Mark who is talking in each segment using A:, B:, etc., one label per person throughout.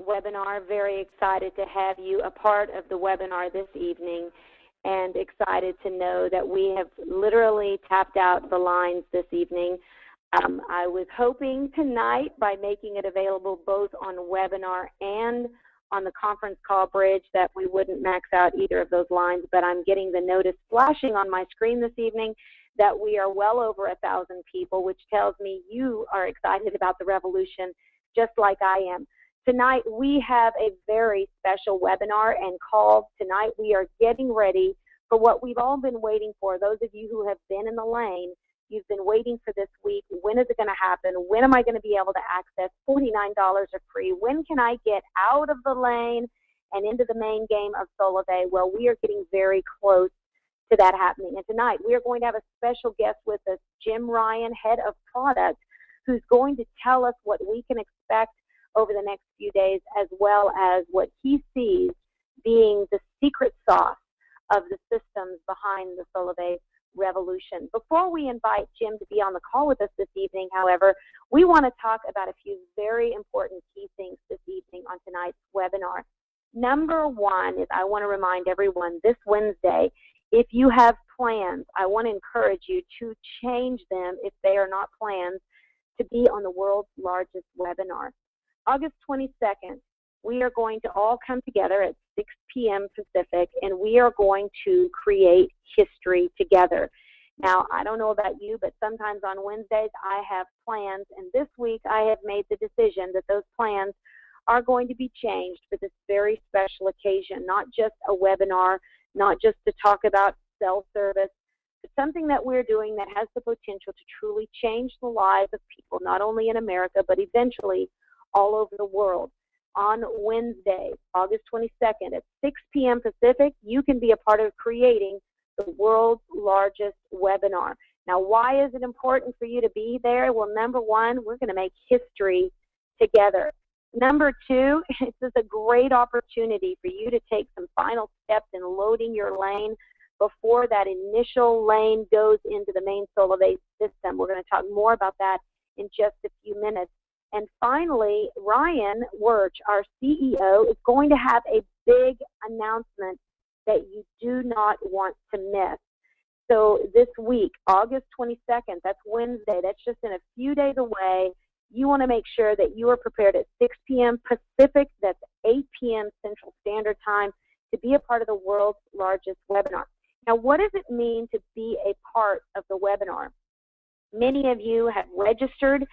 A: webinar. Very excited to have you a part of the webinar this evening, and excited to know that we have literally tapped out the lines this evening. I was hoping tonight, by making it available both on webinar and on the conference call bridge, that we wouldn't max out either of those lines, but I'm getting the notice flashing on my screen this evening that we are well over 1,000 people, which tells me you are excited about the revolution just like I am. Tonight we have a very special webinar and call. Tonight we are getting ready for what we've all been waiting for. Those of you who have been in the lane, you've been waiting for this week. When is it going to happen? When am I going to be able to access $49 are free? When can I get out of the lane and into the main game of Solivay? Well, we are getting very close to that happening. And tonight we are going to have a special guest with us, Jim Ryan, head of product, who's going to tell us what we can expect over the next few days, as well as what he sees being the secret sauce of the systems behind the Solivay revolution. Before we invite Jim to be on the call with us this evening, however, we want to talk about a few very important key things this evening on tonight's webinar. Number one is, I want to remind everyone, this Wednesday, if you have plans, I want to encourage you to change them if they are not plans to be on the world's largest webinar. August 22nd, we are going to all come together at 6 p.m. Pacific, and we are going to create history together. Now, I don't know about you, but sometimes on Wednesdays I have plans, and this week I have made the decision that those plans are going to be changed for this very special occasion, not just a webinar, not just to talk about self-service, but something that we're doing that has the potential to truly change the lives of people, not only in America, but eventually all over the world. On Wednesday, August 22nd at 6 p.m. Pacific, you can be a part of creating the world's largest webinar. Now, why is it important for you to be there? Well, number one, we're going to make history together. Number two, this is a great opportunity for you to take some final steps in loading your lane before that initial lane goes into the main Solivay system. We're going to talk more about that in just a few minutes. And finally, Ryan Wirch, our CEO, is going to have a big announcement that you do not want to miss. So this week, August 22nd, that's Wednesday, that's just in a few days away. You want to make sure that you are prepared at 6 p.m. Pacific, that's 8 p.m. Central Standard Time, to be a part of the world's largest webinar. Now, what does it mean to be a part of the webinar? Many of you have registered.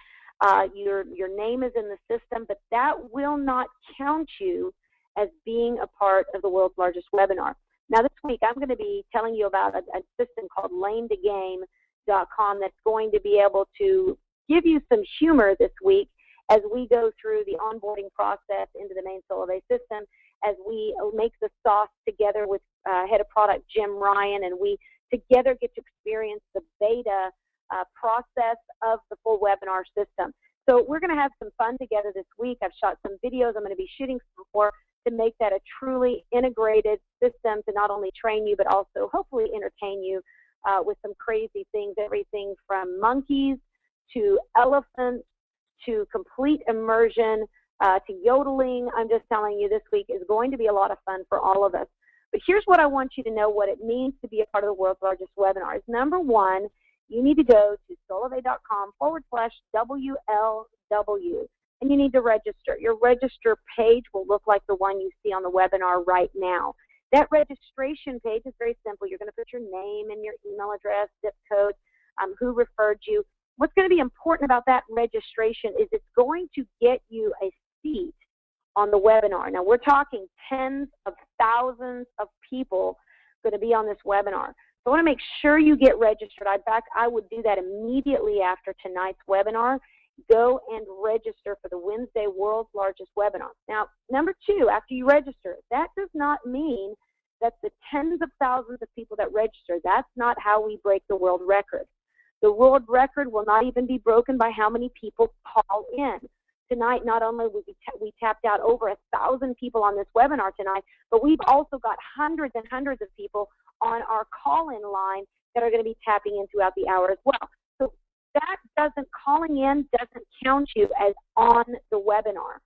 A: Your name is in the system, but that will not count you as being a part of the world's largest webinar. Now, this week, I'm going to be telling you about a system called LaneToGame.com that's going to be able to give you some humor this week as we go through the onboarding process into the main Solivay system, as we make the sauce together with head of product Jim Ryan, and we together get to experience the beta process of the full webinar system. So we're going to have some fun together this week. I've shot some videos. I'm going to be shooting some more to make that a truly integrated system to not only train you, but also hopefully entertain you with some crazy things, everything from monkeys to elephants to complete immersion to yodeling. I'm just telling you, this week is going to be a lot of fun for all of us. But here's what I want you to know what it means to be a part of the world's largest webinars. Number one, you need to go to solivay.com/WLW, and you need to register. Your register page will look like the one you see on the webinar right now. That registration page is very simple. You're going to put your name and your email address, zip code, who referred you. What's going to be important about that registration is it's going to get you a seat on the webinar. Now, we're talking tens of thousands of people going to be on this webinar. So I want to make sure you get registered. In fact, I would do that immediately after tonight's webinar. Go and register for the Wednesday World's Largest Webinar. Now, number two, after you register, that does not mean that the tens of thousands of people that register, that's not how we break the world record. The world record will not even be broken by how many people call in. Tonight, not only we tapped out over 1,000 people on this webinar tonight, but we've also got hundreds and hundreds of people on our call-in line that are going to be tapping in throughout the hour as well. So that calling in doesn't count you as on the webinar.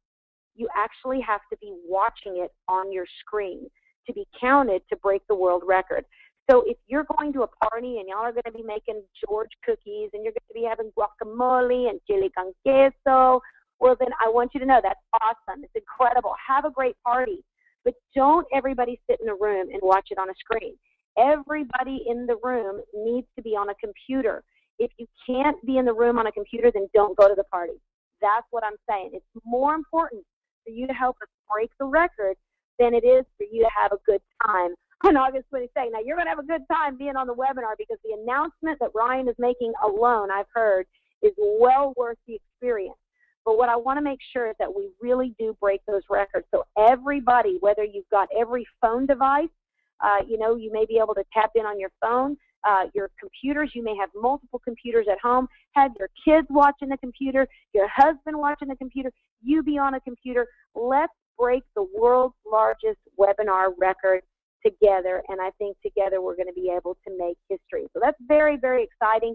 A: You actually have to be watching it on your screen to be counted to break the world record. So if you're going to a party and y'all are going to be making George cookies and you're going to be having guacamole and chili con queso, well, then I want you to know that's awesome. It's incredible. Have a great party. But don't everybody sit in a room and watch it on a screen. Everybody in the room needs to be on a computer. If you can't be in the room on a computer, then don't go to the party. That's what I'm saying. It's more important for you to help us break the record than it is for you to have a good time on August 22nd. Now, you're going to have a good time being on the webinar because the announcement that Ryan is making alone, I've heard, is well worth the experience. But what I want to make sure is that we really do break those records. So everybody, whether you've got every phone device, you may be able to tap in on your phone, your computers, you may have multiple computers at home, have your kids watching the computer, your husband watching the computer, you be on a computer. Let's break the world's largest webinar record together, and I think together we're going to be able to make history. So that's very, very exciting.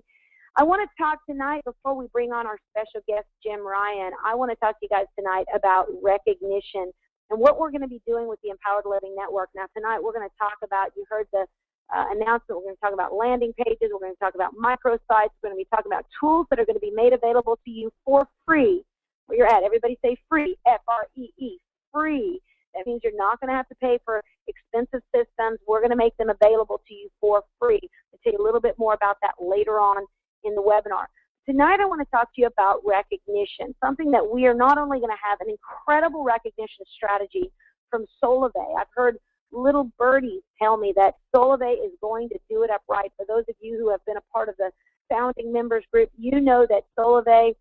A: I want to talk tonight, before we bring on our special guest, Jim Ryan, I want to talk to you guys tonight about recognition and what we're going to be doing with the Empowered Living Network. Now, tonight we're going to talk about, you heard the announcement, we're going to talk about landing pages, we're going to talk about microsites, we're going to be talking about tools that are going to be made available to you for free. Where you're at, everybody say free, F-R-E-E, free. That means you're not going to have to pay for expensive systems. We're going to make them available to you for free. I'll tell you a little bit more about that later on in the webinar. Tonight I want to talk to you about recognition, something that we are not only going to have an incredible recognition strategy from Solvay. I've heard little birdies tell me that Solvay is going to do it upright. For those of you who have been a part of the founding members group, you know that Solvay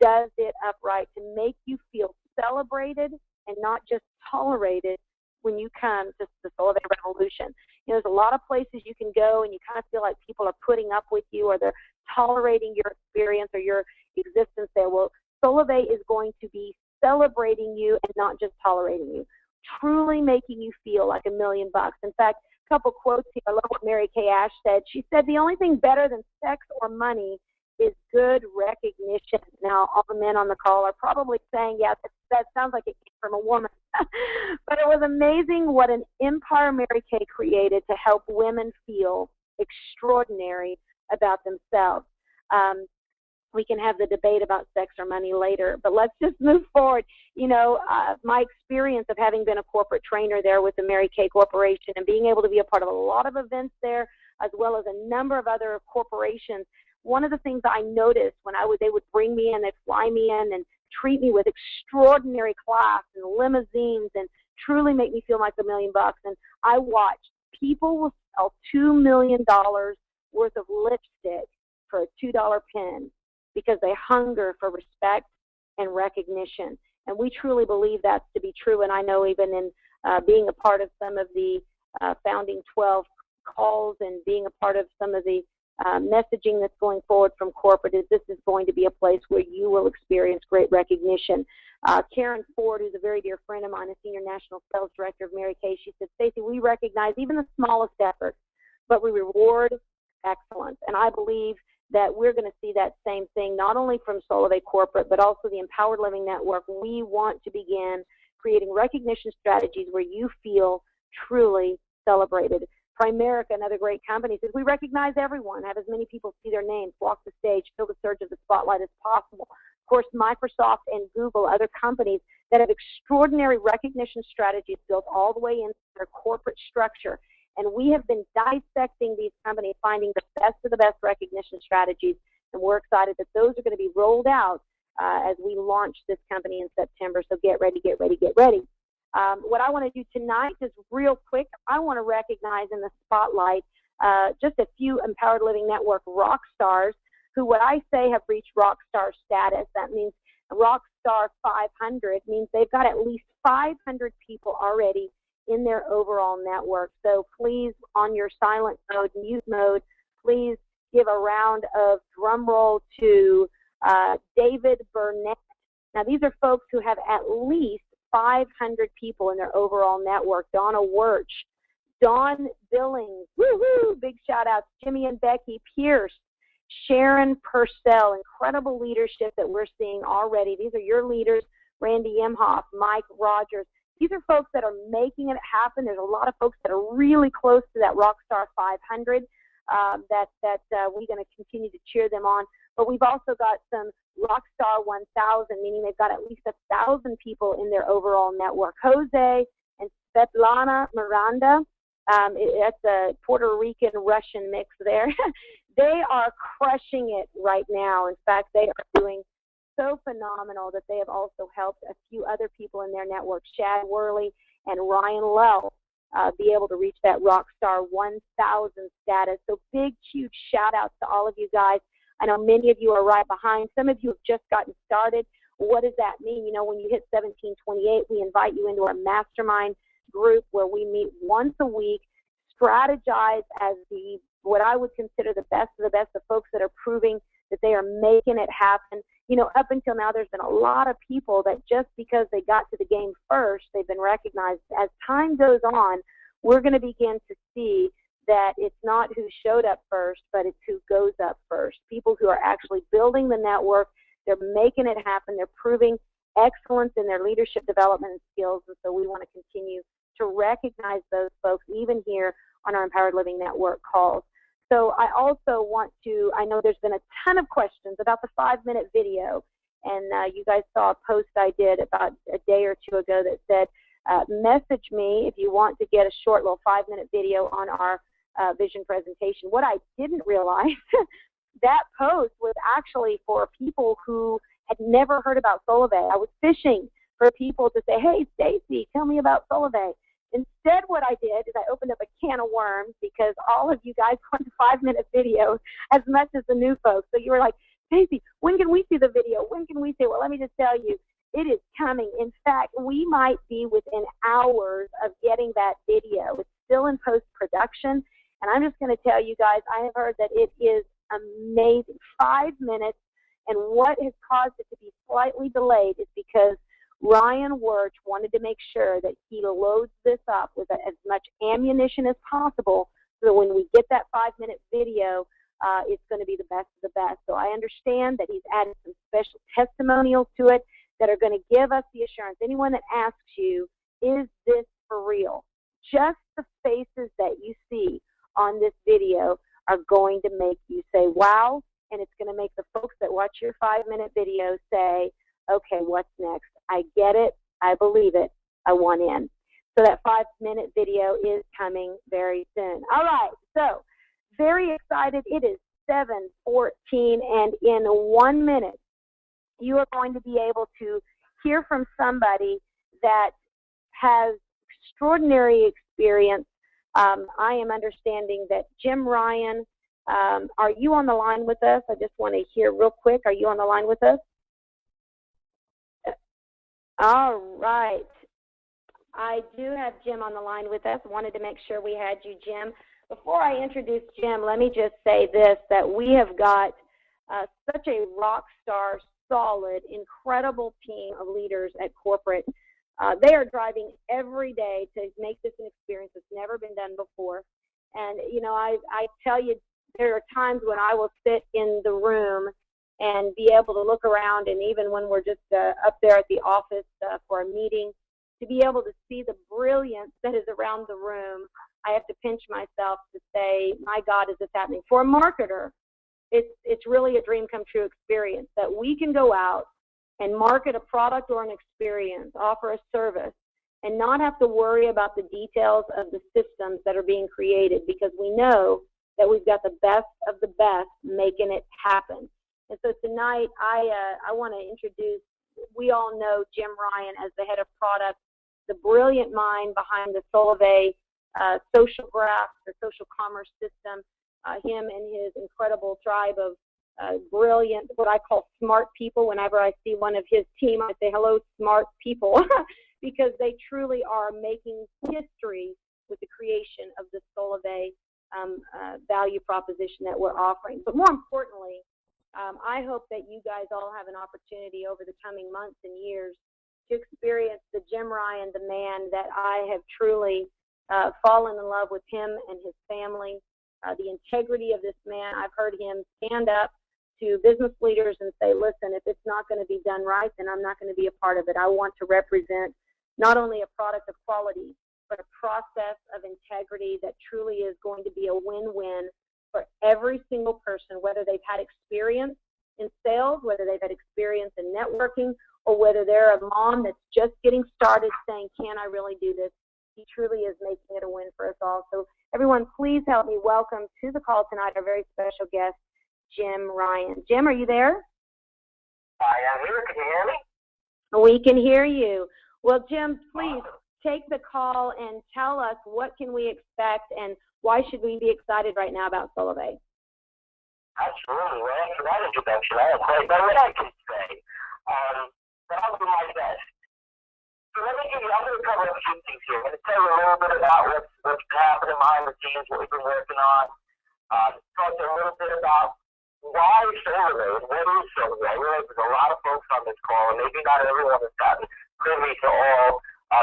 A: does it upright to make you feel celebrated and not just tolerated when you come to the Solvay Revolution. You know, there's a lot of places you can go and you kind of feel like people are putting up with you or they're tolerating your experience or your existence there. Well, Solvay is going to be celebrating you and not just tolerating you, truly making you feel like $1,000,000. In fact, a couple quotes here. I love what Mary Kay Ash said. She said, "The only thing better than sex or money is good recognition." Now, all the men on the call are probably saying, yeah, that sounds like it came from a woman. But it was amazing what an empire Mary Kay created to help women feel extraordinary about themselves. We can have the debate about sex or money later, but let's just move forward. You know, my experience of having been a corporate trainer there with the Mary Kay Corporation and being able to be a part of a lot of events there, as well as a number of other corporations, one of the things I noticed when they would bring me in, they'd fly me in and treat me with extraordinary class and limousines and truly make me feel like $1,000,000. And I watched people will sell $2 million worth of lipstick for a $2 pen because they hunger for respect and recognition. And we truly believe that's to be true. And I know even in being a part of some of the founding 12 calls and being a part of some of the messaging that's going forward from corporate, is this is going to be a place where you will experience great recognition. Karen Ford, who's a very dear friend of mine, a senior national sales director of Mary Kay, she said, "Staci, we recognize even the smallest effort, but we reward excellence." And I believe that we're going to see that same thing, not only from Solvay Corporate, but also the Empowered Living Network. We want to begin creating recognition strategies where you feel truly celebrated. Primerica, another great company, says we recognize everyone, have as many people see their names, walk the stage, fill the surge of the spotlight as possible. Of course, Microsoft and Google, other companies that have extraordinary recognition strategies built all the way into their corporate structure. And we have been dissecting these companies, finding the best of the best recognition strategies, and we're excited that those are going to be rolled out as we launch this company in September. So get ready, get ready, get ready. What I want to do tonight is real quick, I want to recognize in the spotlight just a few Empowered Living Network rock stars who, what I say, have reached rock star status. That means rock star 500 means they've got at least 500 people already in their overall network. So please, on your silent mode, mute mode, please give a round of drum roll to David Burnett. Now, these are folks who have at least 500 people in their overall network. Donna Wirch, Dawn Billings, woo-hoo, big shout outs, Jimmy and Becky Pierce, Sharon Purcell, incredible leadership that we're seeing already. These are your leaders Randy Imhoff, Mike Rogers. These are folks that are making it happen. There's a lot of folks that are really close to that Rockstar 500 that we're going to continue to cheer them on. But we've also got some Rockstar 1000, meaning they've got at least 1,000 people in their overall network. Jose and Svetlana Miranda, that's a Puerto Rican Russian mix there. They are crushing it right now. In fact, they are doing so phenomenal that they have also helped a few other people in their network, Shad Worley and Ryan Lowe, be able to reach that Rockstar 1000 status. So big, huge shout outs to all of you guys. I know many of you are right behind. Some of you have just gotten started. What does that mean? You know, when you hit 1728, we invite you into our mastermind group where we meet once a week, strategize as what I would consider the best of the best, the folks that are proving that they are making it happen. You know, up until now, there's been a lot of people that just because they got to the game first, they've been recognized. As time goes on, we're going to begin to see that it's not who showed up first, but it's who goes up first. People who are actually building the network, they're making it happen, they're proving excellence in their leadership development skills, and so we want to continue to recognize those folks even here on our Empowered Living Network calls. So I also want to, I know there's been a ton of questions about the 5-minute video, and you guys saw a post I did about a day or two ago that said, message me if you want to get a short little 5-minute video on our vision presentation. What I didn't realize, that post was actually for people who had never heard about Solivay. I was fishing for people to say, hey, Staci, tell me about Solivay. Instead, what I did is I opened up a can of worms because all of you guys want the 5-minute videos as much as the new folks. So you were like, Staci, when can we see the video? When can we see it? Well, let me just tell you, it is coming. In fact, we might be within hours of getting that video. It's still in post-production. And I'm just going to tell you guys, I have heard that it is amazing. 5 minutes. And what has caused it to be slightly delayed is because Ryan Wirch wanted to make sure that he loads this up with as much ammunition as possible so that when we get that 5-minute video, it's going to be the best of the best. So I understand that he's added some special testimonials to it that are going to give us the assurance. Anyone that asks you, is this for real? Just the faces that you see on this video are going to make you say, wow, and it's going to make the folks that watch your 5-minute video say, okay, what's next? I get it. I believe it. I want in. So that 5-minute video is coming very soon. All right. So very excited. It is 7:14, and in 1 minute, you are going to be able to hear from somebody that has extraordinary experience. I am understanding that Jim Ryan, are you on the line with us? I just want to hear real quick. Are you on the line with us? All right. I do have Jim on the line with us. Wanted to make sure we had you, Jim. Before I introduce Jim, let me just say this, that we have got such a rock star, solid, incredible team of leaders at corporate. They are driving every day to make this an experience that's never been done before. And, you know, I tell you, there are times when I will sit in the room and be able to look around, and even when we're just up there at the office for a meeting, to be able to see the brilliance that is around the room, I have to pinch myself to say, my God, is this happening? For a marketer, it's really a dream come true experience that we can go out and market a product or an experience, offer a service, and not have to worry about the details of the systems that are being created, because we know that we've got the best of the best making it happen. And so tonight, I want to introduce, we all know Jim Ryan as the head of product, the brilliant mind behind the Solivay social graph, the social commerce system, him and his incredible tribe of brilliant, what I call smart people. Whenever I see one of his team, I say, hello, smart people, because they truly are making history with the creation of the Solivay value proposition that we're offering. But more importantly, I hope that you guys all have an opportunity over the coming months and years to experience the Jim Ryan, the man that I have truly fallen in love with, him and his family, the integrity of this man. I've heard him stand up to business leaders and say, listen, if it's not going to be done right, then I'm not going to be a part of it. I want to represent not only a product of quality, but a process of integrity that truly is going to be a win-win for every single person, whether they've had experience in sales, whether they've had experience in networking, or whether they're a mom that's just getting started saying, can I really do this? He truly is making it a win for us all. So everyone, please help me welcome to the call tonight our very special guest, Jim Ryan. Jim, are you there?
B: I am here. Can you hear me?
A: We can hear you. Well, Jim, please take the call and tell us what can we expect and why should we be excited right now about Solvay?
B: Absolutely. Well, after that introduction, I don't quite know what I can say. But I'll do my best. So let me give you, I'm going to cover a few things here. I'm going to tell you a little bit about what's been happening behind the scenes, what we've been working on. Talk a little bit about why Solvay and what is Solvay. I realize there's a lot of folks on this call, and maybe not everyone has gotten privy to all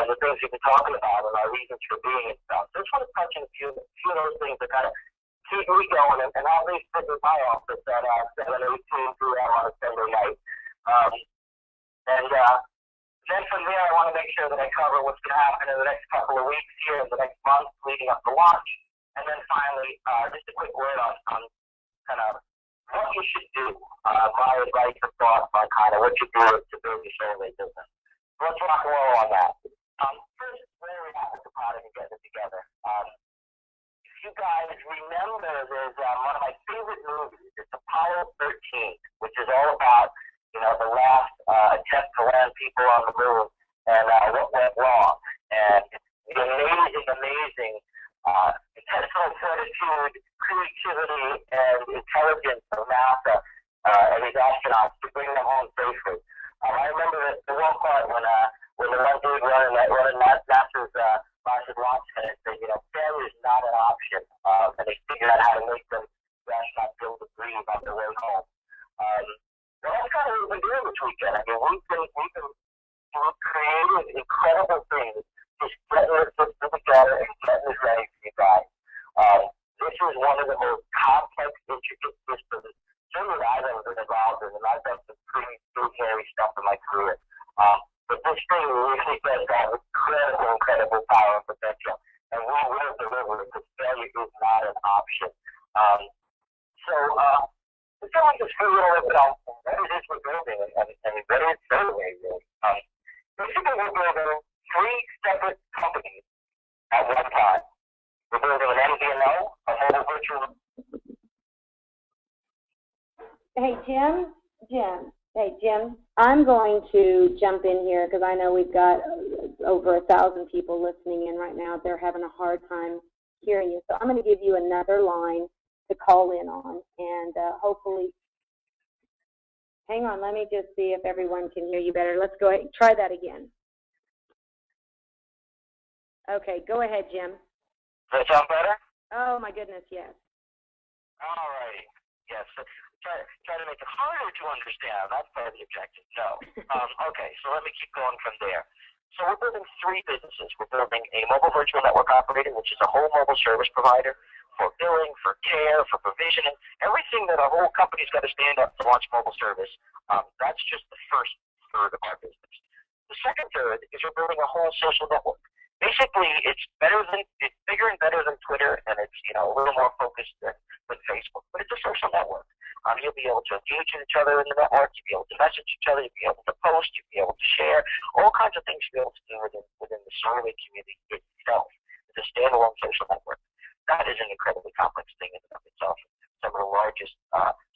B: the things we've been talking about and our reasons for being and stuff. So I just want to touch on a few of those things that kind of keep me going, and I'll leave sit in my office at 7, 8, 2, 3 on a Sunday night. Then from there, I want to make sure that I cover what's going to happen in the next couple of weeks here, in the next month leading up to launch. And then finally, just a quick word on kind of what you should do, my advice and thoughts on kind of what you do to build your Solvay business. So let's rock and roll on that. First, where we at with the product and getting it together. If you guys remember, there's one of my favorite movies. It's Apollo 13, which is all about, the last attempt to land people on the moon and what went wrong. And the amazing intentional fortitude, creativity, and intelligence of NASA and these astronauts to bring them home safely. I remember the one part when the one dude running NASA's massive launch pad said, failure is not an option, and they figured out how to make them astronauts be able to breathe on their way home. Well, that's kind of what we've been doing this weekend. I mean, we've been creating incredible things, just getting this system together and getting this ready for you guys. This is one of the most complex, intricate systems certainly I've ever been involved in, and I've done some pretty hairy stuff in my career. But this thing really does have incredible power and potential, and we will deliver it because failure is not an option. It's going to feel a little bit on what it is we're building and what is Solvay really. Basically, we're building 3 separate companies at one time. We're building an MVNO, a mobile virtual.
A: Hey, Jim, I'm going to jump in here because I know we've got over 1,000 people listening in right now. They're having a hard time hearing you. So I'm going to give you another line to call in on, and hopefully, hang on, let me just see if everyone can hear you better. Let's go ahead, try that again. Okay, go ahead, Jim.
B: Does that sound better?
A: Oh my goodness, yes.
B: All right, yes. Try to make it harder to understand. That's part of the objective. No. Okay, so let me keep going from there. So we're building 3 businesses. We're building a mobile virtual network operator, which is a whole mobile service provider for billing, for care, for provisioning, everything that a whole company's got to stand up to launch mobile service. That's just the first third of our business. The second third is we're building a whole social network. Basically, it's bigger and better than Twitter, and it's a little more focused than Facebook. But it's a social network. You'll be able to engage with each other in the network. You'll be able to message each other. You'll be able to post. You'll be able to share. All kinds of things you'll be able to do within the Solvay community itself. It's a standalone social network. That is an incredibly complex thing in and of itself. Some of the largest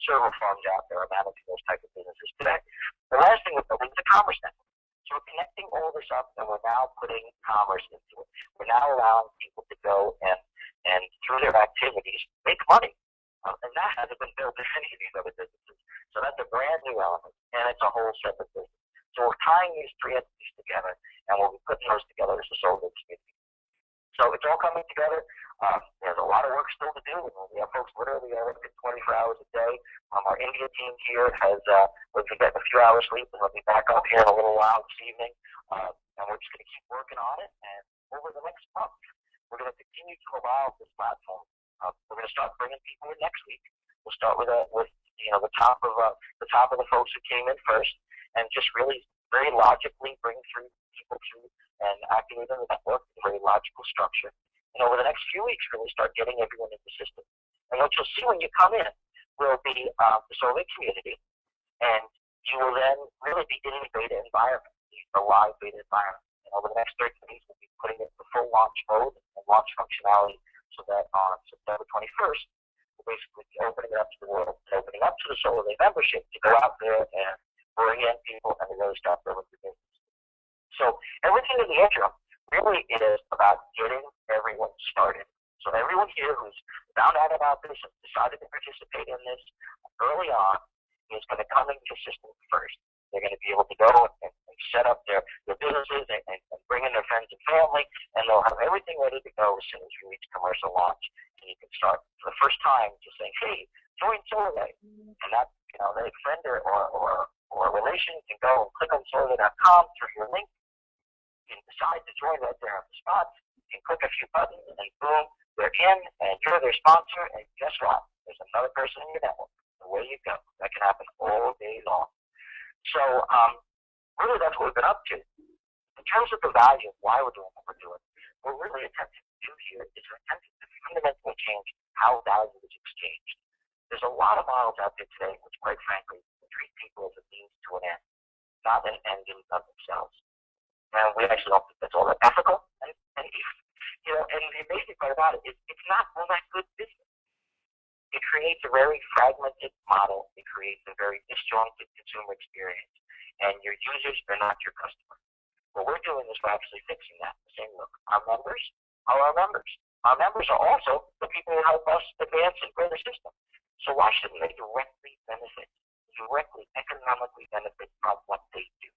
B: server farms out there are managing those type of businesses today. The last thing we're building is a commerce network. So we're connecting all this up, and we're now putting commerce into it. We're now allowing people to go and through their activities make money. And that hasn't been built in any of these other businesses. So that's a brand new element, and it's a whole separate business. So we're tying these 3 entities together, and we'll be putting those together as a Solvay community. So it's all coming together. There's a lot of work still to do. We have folks literally working 24 hours a day. Our India team here we're getting a few hours sleep, and we'll be back up here in a little while this evening. And we're just going to keep working on it. And over the next month, we're going to continue to evolve this platform. We're going to start bringing people in next week. We'll start with the top of the folks who came in first, and just really very logically bring through people through and activate the network in a very logical structure. And over the next few weeks, really start getting everyone in the system. And what you'll see when you come in will be the Solvay community, and you will then really be in the beta environment, the live beta environment. And over the next 30 days, we'll be putting it in the full launch mode and launch functionality so that on September 21st, we'll basically be opening it up to the world, opening up to the Solvay membership to go out there and bring in people and really start building the business. So everything in the interim really is about getting everyone started. So everyone here who's found out about this and decided to participate in this early on is going to come into the system first. They're going to be able to go and set up their businesses and bring in their friends and family, and they'll have everything ready to go as soon as we reach commercial launch. And you can start for the first time just saying, hey, join Solvay. And that, the friend or a relation can go and click on Solvay.com through your link. You can decide to join right there on the spot. You can click a few buttons, and boom, they're in, and you're their sponsor, and guess what? There's another person in your network. Away you go. That can happen all day long. So really that's what we've been up to. In terms of the value of why we're doing what we're doing, what we're really attempting to do here is we're attempting to fundamentally change how value is exchanged. There's a lot of models out there today which, quite frankly, treat people as a means to an end, not an end in of themselves. And we actually don't think that's all that ethical. And the amazing part about it is it's not all that good business. It creates a very fragmented model. It creates a very disjointed consumer experience. And your users are not your customer. What we're doing is we're actually fixing that. Saying, look, our members are our members. Our members are also the people who help us advance and grow the system. So why shouldn't they directly economically benefit from what they do?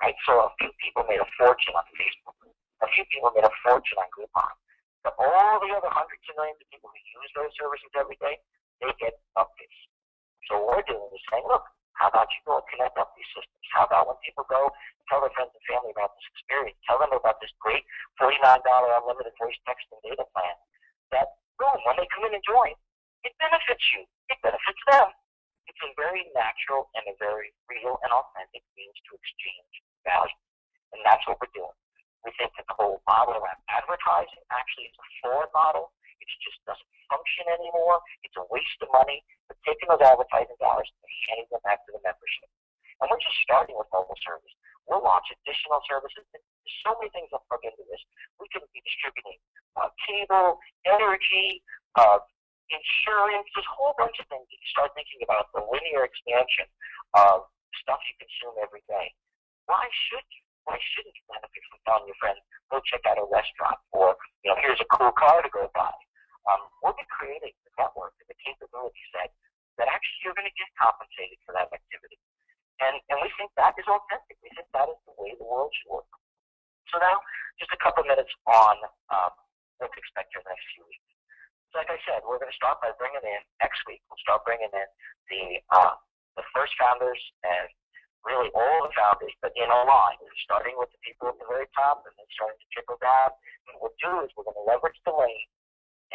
B: Right? So a few people made a fortune on Facebook. A few people made a fortune on Groupon. But all the other hundreds of millions of people who use those services every day, they get updates. So what we're doing is saying, look, how about you go and connect up these systems? How about when people go tell their friends and family about this experience, tell them about this great $49 unlimited voice, text, and data plan, that, boom, when they come in and join, it benefits you. It benefits them. It's a very natural and a very real and authentic means to exchange value. And that's what we're doing. We think that the whole model around advertising actually is a fraud model. It just doesn't function anymore. It's a waste of money. We're taking those advertising dollars and handing them back to the membership. And we're just starting with mobile service. We'll launch additional services. There's so many things that plug into this. We could be distributing cable, energy, insurance, there's a whole bunch of things that you start thinking about the linear expansion of stuff you consume every day. Why shouldn't you benefit from telling your friends, go check out a restaurant, or here's a cool car to go buy? We'll be creating the network and the capability set that actually you're going to get compensated for that activity. And we think that is authentic. We think that is the way the world should work. So now, just a couple minutes on what to expect in the next few weeks. So like I said, we're going to start by bringing in, next week, we'll start bringing in the first founders and really all the founders, but in a line. We're starting with the people at the very top and then starting to trickle down. And what we'll do is we're going to leverage the lane,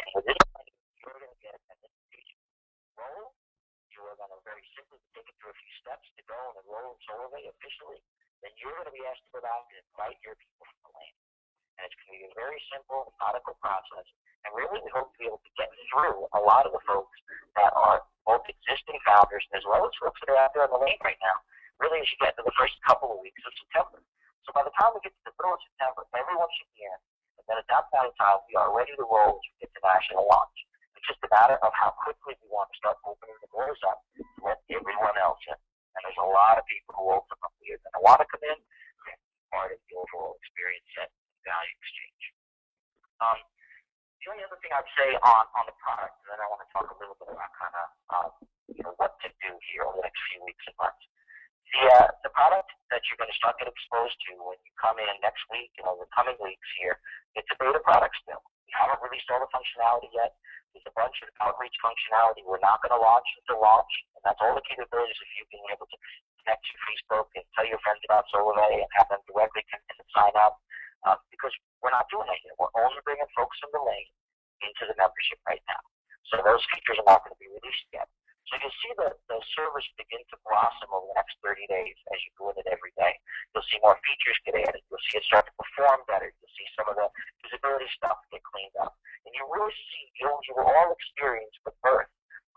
B: and within the lane, you're going to get an invitation roll. You are going to very simply take it through a few steps to go and enroll in Solvay officially. Then you're going to be asked to go back and invite your people from the lane. And it's going to be a very simple, methodical process. And really, we hope to be able to get through a lot of the folks that are both existing founders as well as folks that are out there on the lane right now. Really, as you get to the first couple of weeks of September. So by the time we get to the middle of September, everyone should be in. And then at that point in time, we are ready to roll as we get to national launch. It's just a matter of how quickly we want to start opening the doors up to let everyone else in. And there's a lot of people who ultimately are going to want to come in and be part of the overall experience set and value exchange. The only other thing I'd say on the product, and then I want to talk a little bit about kind of what to do here over the next few weeks and months. The product that you're going to start getting exposed to when you come in next week and over the coming weeks here, it's a beta product still. We haven't released all the functionality yet. There's a bunch of outreach functionality we're not going to launch until launch, and that's all the capabilities of you being able to connect to Facebook and tell your friends about Solvay and have them directly connect and sign up, because we're not doing that yet. We're only bringing folks from the lane into the membership right now. So those features are not going to be released yet. So you'll see the service begin to blossom over the next 30 days as you go in it every day. You'll see more features get added. You'll see it start to perform better. You'll see some of the usability stuff get cleaned up. And you really see, you will all experience the birth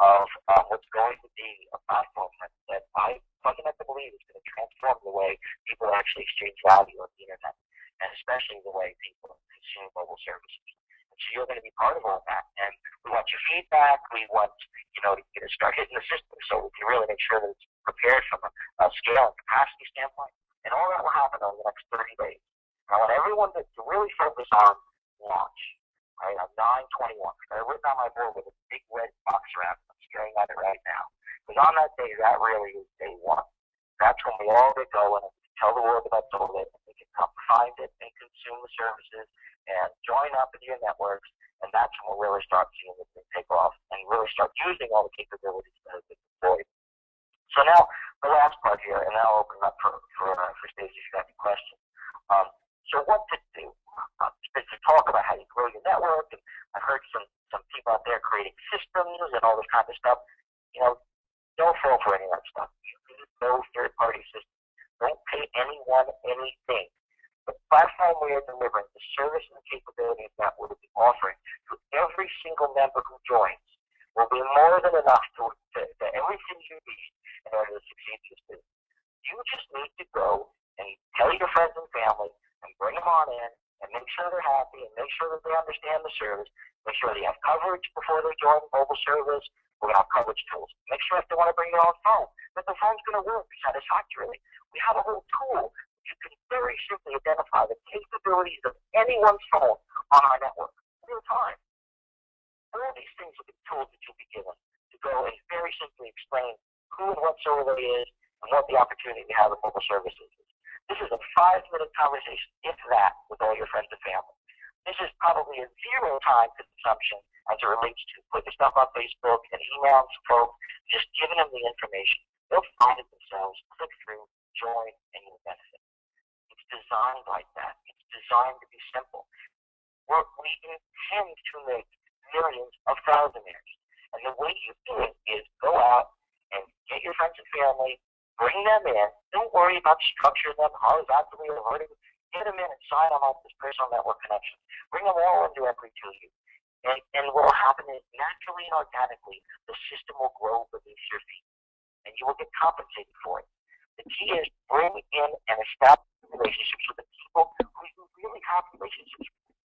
B: of what's going to be a platform that I fundamentally believe is going to transform the way people actually exchange value on the internet, and especially the way people consume mobile services. So you're going to be part of all that, and we want your feedback. We want, to start hitting the system so we can really make sure that it's prepared from a scale and capacity standpoint, and all that will happen over the next 30 days. And I want everyone to really focus on launch. Right, on 9/21. I written on my board with a big red box around it. I'm staring at it right now. Because on that day, that really is day one. That's when we all get going and tell the world about SolarWind, and they can come find it and consume the services and join up into your networks, and that's when we'll really start seeing this thing take off and really start using all the capabilities that have been deployed. So now, the last part here, and then I'll open up for Staci if you have any questions. So what to do? To talk about how you grow your network, and I've heard some people out there creating systems and all this kind of stuff. Don't fall for any of that stuff. You need no third-party systems. Don't pay anyone anything. The platform we are delivering, the service and capabilities that we'll be offering to every single member who joins will be more than enough to everything you need in order to succeed in this business. You just need to go and tell your friends and family and bring them on in, and make sure they're happy, and make sure that they understand the service, make sure they have coverage before they join mobile service. We're going to have coverage tools. Make sure if they want to bring their own phone, that the phone's going to work satisfactorily. We have a whole tool. You can very simply identify the capabilities of anyone's phone on our network real time. All these things are the tools that you'll be given to go and very simply explain who and what SolarWind is and what the opportunity we have with mobile services is. This is a 5-minute conversation, if that, with all your friends and family. This is probably a zero-time consumption as it relates to putting stuff on Facebook and emailing folks, just giving them the information. They'll find it themselves, click through, join, and you'll benefit. It's designed like that. It's designed to be simple. We intend to make millions of thousandaires. And the way you do it is go out and get your friends and family, bring them in. Don't worry about structuring them horizontally or vertically. Get them in and sign them up as personal network connections. Bring them all directly to you. And what will happen is naturally and organically, the system will grow beneath your feet. And you will get compensated for it. The key is bring in and establish relationships with the people who you really have relationships with.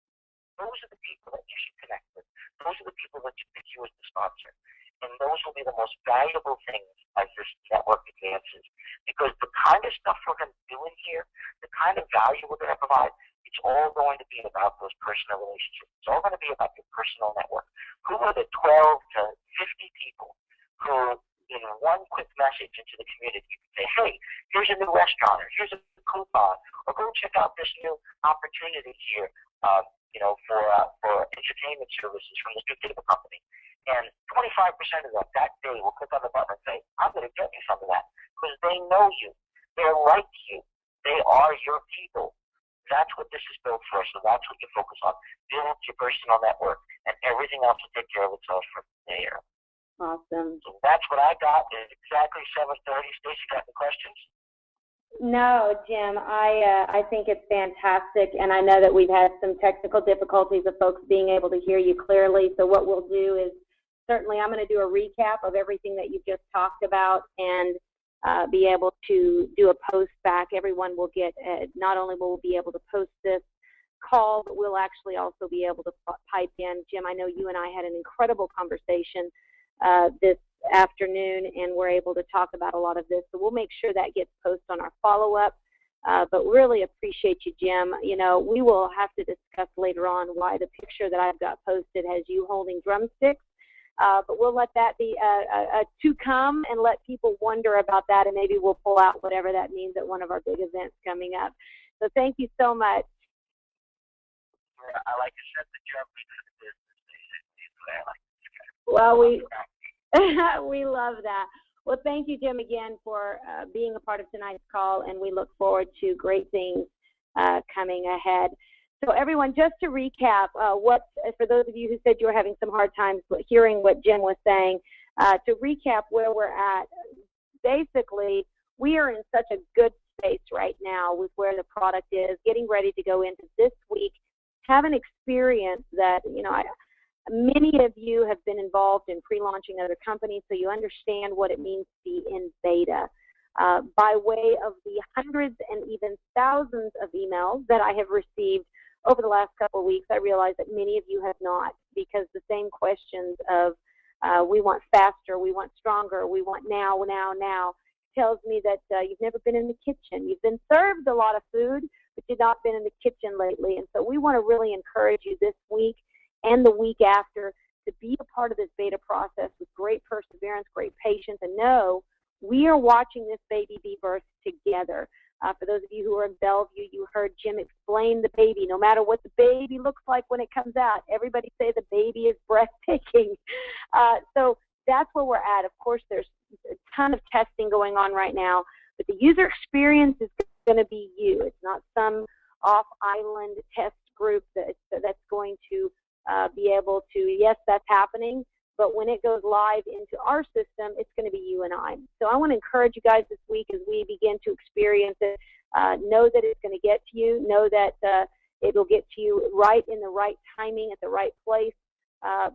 B: Those are the people that you should connect with. Those are the people that you pick you as the sponsor. And those will be the most valuable things as this network advances. Because the kind of stuff we're going to do in here, the kind of value we're going to provide, it's all going to be about those personal relationships. It's all going to be about your personal network. Who are the 12 to 50 people who, in one quick message into the community, you can say, hey, here's a new restaurant, or here's a coupon, or go check out this new opportunity here, for entertainment services from this new digital company. And 25% of them that day will click on the button and say, I'm going to get you some of that, because they know you. They're like you. They are your people. That's what this is built for, so that's what you focus on. Build your personal network, and everything else will take care of itself from there.
A: Awesome.
B: So that's what I got. It's exactly 7:30. Staci, got any questions?
A: No, Jim, I think it's fantastic, and I know that we've had some technical difficulties of folks being able to hear you clearly, so what we'll do is certainly I'm going to do a recap of everything that you've just talked about and be able to do a post back. Everyone will get, not only will we be able to post this call, but we'll actually also be able to pipe in. Jim, I know you and I had an incredible conversation this afternoon, and we're able to talk about a lot of this. So we'll make sure that gets posted on our follow-up. But really appreciate you, Jim. You know, we will have to discuss later on why the picture that I've got posted has you holding drumsticks. But we'll let that be to come and let people wonder about that, and maybe we'll pull out whatever that means at one of our big events coming up. So thank you so much.
B: I like to set the jumping for the business, basically. I like to
A: Well, we love that. Well, thank you, Jim, again for being a part of tonight's call, and we look forward to great things coming ahead. So everyone, just to recap, for those of you who said you were having some hard times hearing what Jim was saying, To recap where we're at, basically, we are in such a good space right now with where the product is, getting ready to go into this week, have an experience that, many of you have been involved in pre-launching other companies, so you understand what it means to be in beta. By way of the hundreds and even thousands of emails that I have received over the last couple of weeks, I realize that many of you have not, because the same questions of we want faster, we want stronger, we want now, tells me that you've never been in the kitchen. You've been served a lot of food, but you've not been in the kitchen lately. And so we want to really encourage you this week and the week after to be a part of this beta process with great perseverance, great patience, and know we are watching this baby be birthed together. For those of you who are in Bellevue, you heard Jim explain the baby. No matter what the baby looks like when it comes out, everybody say the baby is breathtaking. So that's where we're at. Of course, there's a ton of testing going on right now, but the user experience is going to be you. It's not some off-island test group that's going to be able to, yes, that's happening, but when it goes live into our system, it's going to be you and I. So I want to encourage you guys this week as we begin to experience it, know that it's going to get to you, know that it will get to you right in the right timing at the right place,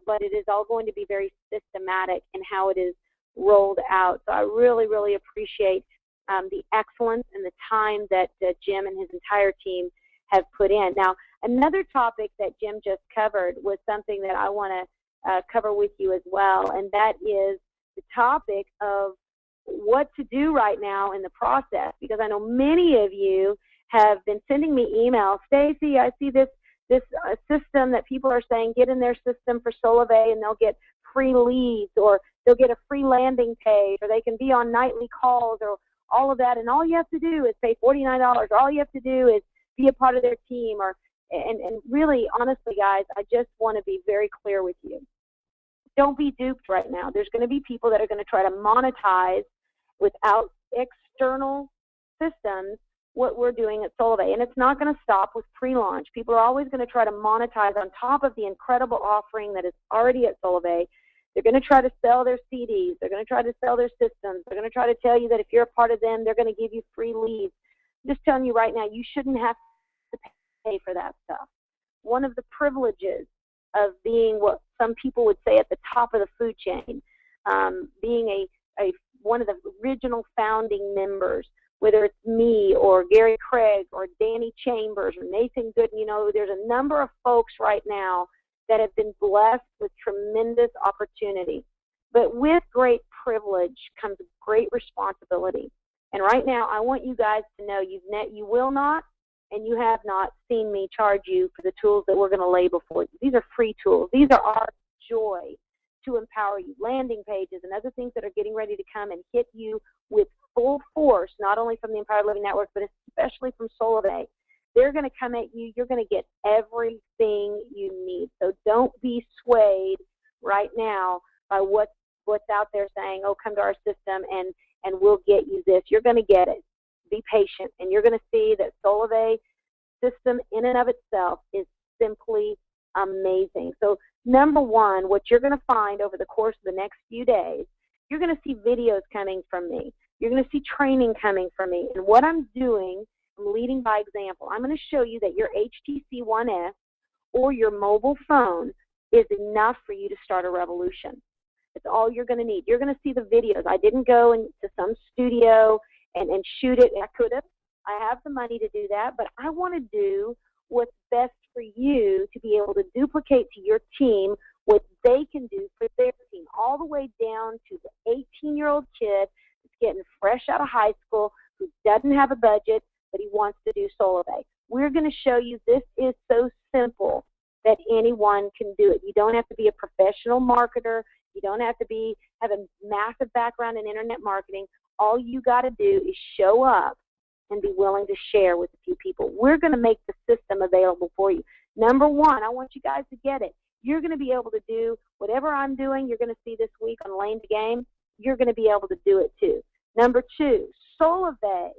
A: but it is all going to be very systematic in how it is rolled out. So I really, really appreciate the excellence and the time that Jim and his entire team have put in. Now, another topic that Jim just covered was something that I want to cover with you as well, and that is the topic of what to do right now in the process, because I know many of you have been sending me emails. Staci, I see this system that people are saying get in their system for Solivay and they'll get free leads, or they'll get a free landing page, or they can be on nightly calls, or all of that, and all you have to do is pay $49, or all you have to do is be a part of their team. And really, honestly, guys, I just want to be very clear with you. Don't be duped right now. There's going to be people that are going to try to monetize without external systems what we're doing at Solivay. And it's not going to stop with pre-launch. People are always going to try to monetize on top of the incredible offering that is already at Solivay. They're going to try to sell their CDs. They're going to try to sell their systems. They're going to try to tell you that if you're a part of them, they're going to give you free leads. I'm just telling you right now, you shouldn't have to pay for that stuff. One of the privileges of being what some people would say at the top of the food chain, being one of the original founding members, whether it's me or Gary Craig or Danny Chambers or Nathan Gooden, there's a number of folks right now that have been blessed with tremendous opportunity. But with great privilege comes great responsibility. And right now, I want you guys to know you will not and you have not seen me charge you for the tools that we're going to lay before you. These are free tools. These are our joy to empower you. Landing pages and other things that are getting ready to come and hit you with full force, not only from the Empowered Living Network, but especially from Solivay. They're going to come at you. You're going to get everything you need. So don't be swayed right now by what's out there saying, oh, come to our system and we'll get you this. You're going to get it. Be patient, and you're going to see that Solivay system in and of itself is simply amazing. So number one, what you're going to find over the course of the next few days, you're going to see videos coming from me. You're going to see training coming from me. And what I'm doing, I'm leading by example. I'm going to show you that your HTC One S or your mobile phone is enough for you to start a revolution. It's all you're going to need. You're going to see the videos. I didn't go into some studio and shoot it. I could have. I have the money to do that, but I want to do what's best for you to be able to duplicate to your team what they can do for their team, all the way down to the 18-year-old kid that's getting fresh out of high school who doesn't have a budget, but he wants to do Solivay. We're going to show you this is so simple that anyone can do it. You don't have to be a professional marketer. You don't have to have a massive background in internet marketing. All you got to do is show up and be willing to share with a few people. We're going to make the system available for you. Number one, I want you guys to get it. You're going to be able to do whatever I'm doing. You're going to see this week on Lane to Game. You're going to be able to do it too. Number two, Solivay,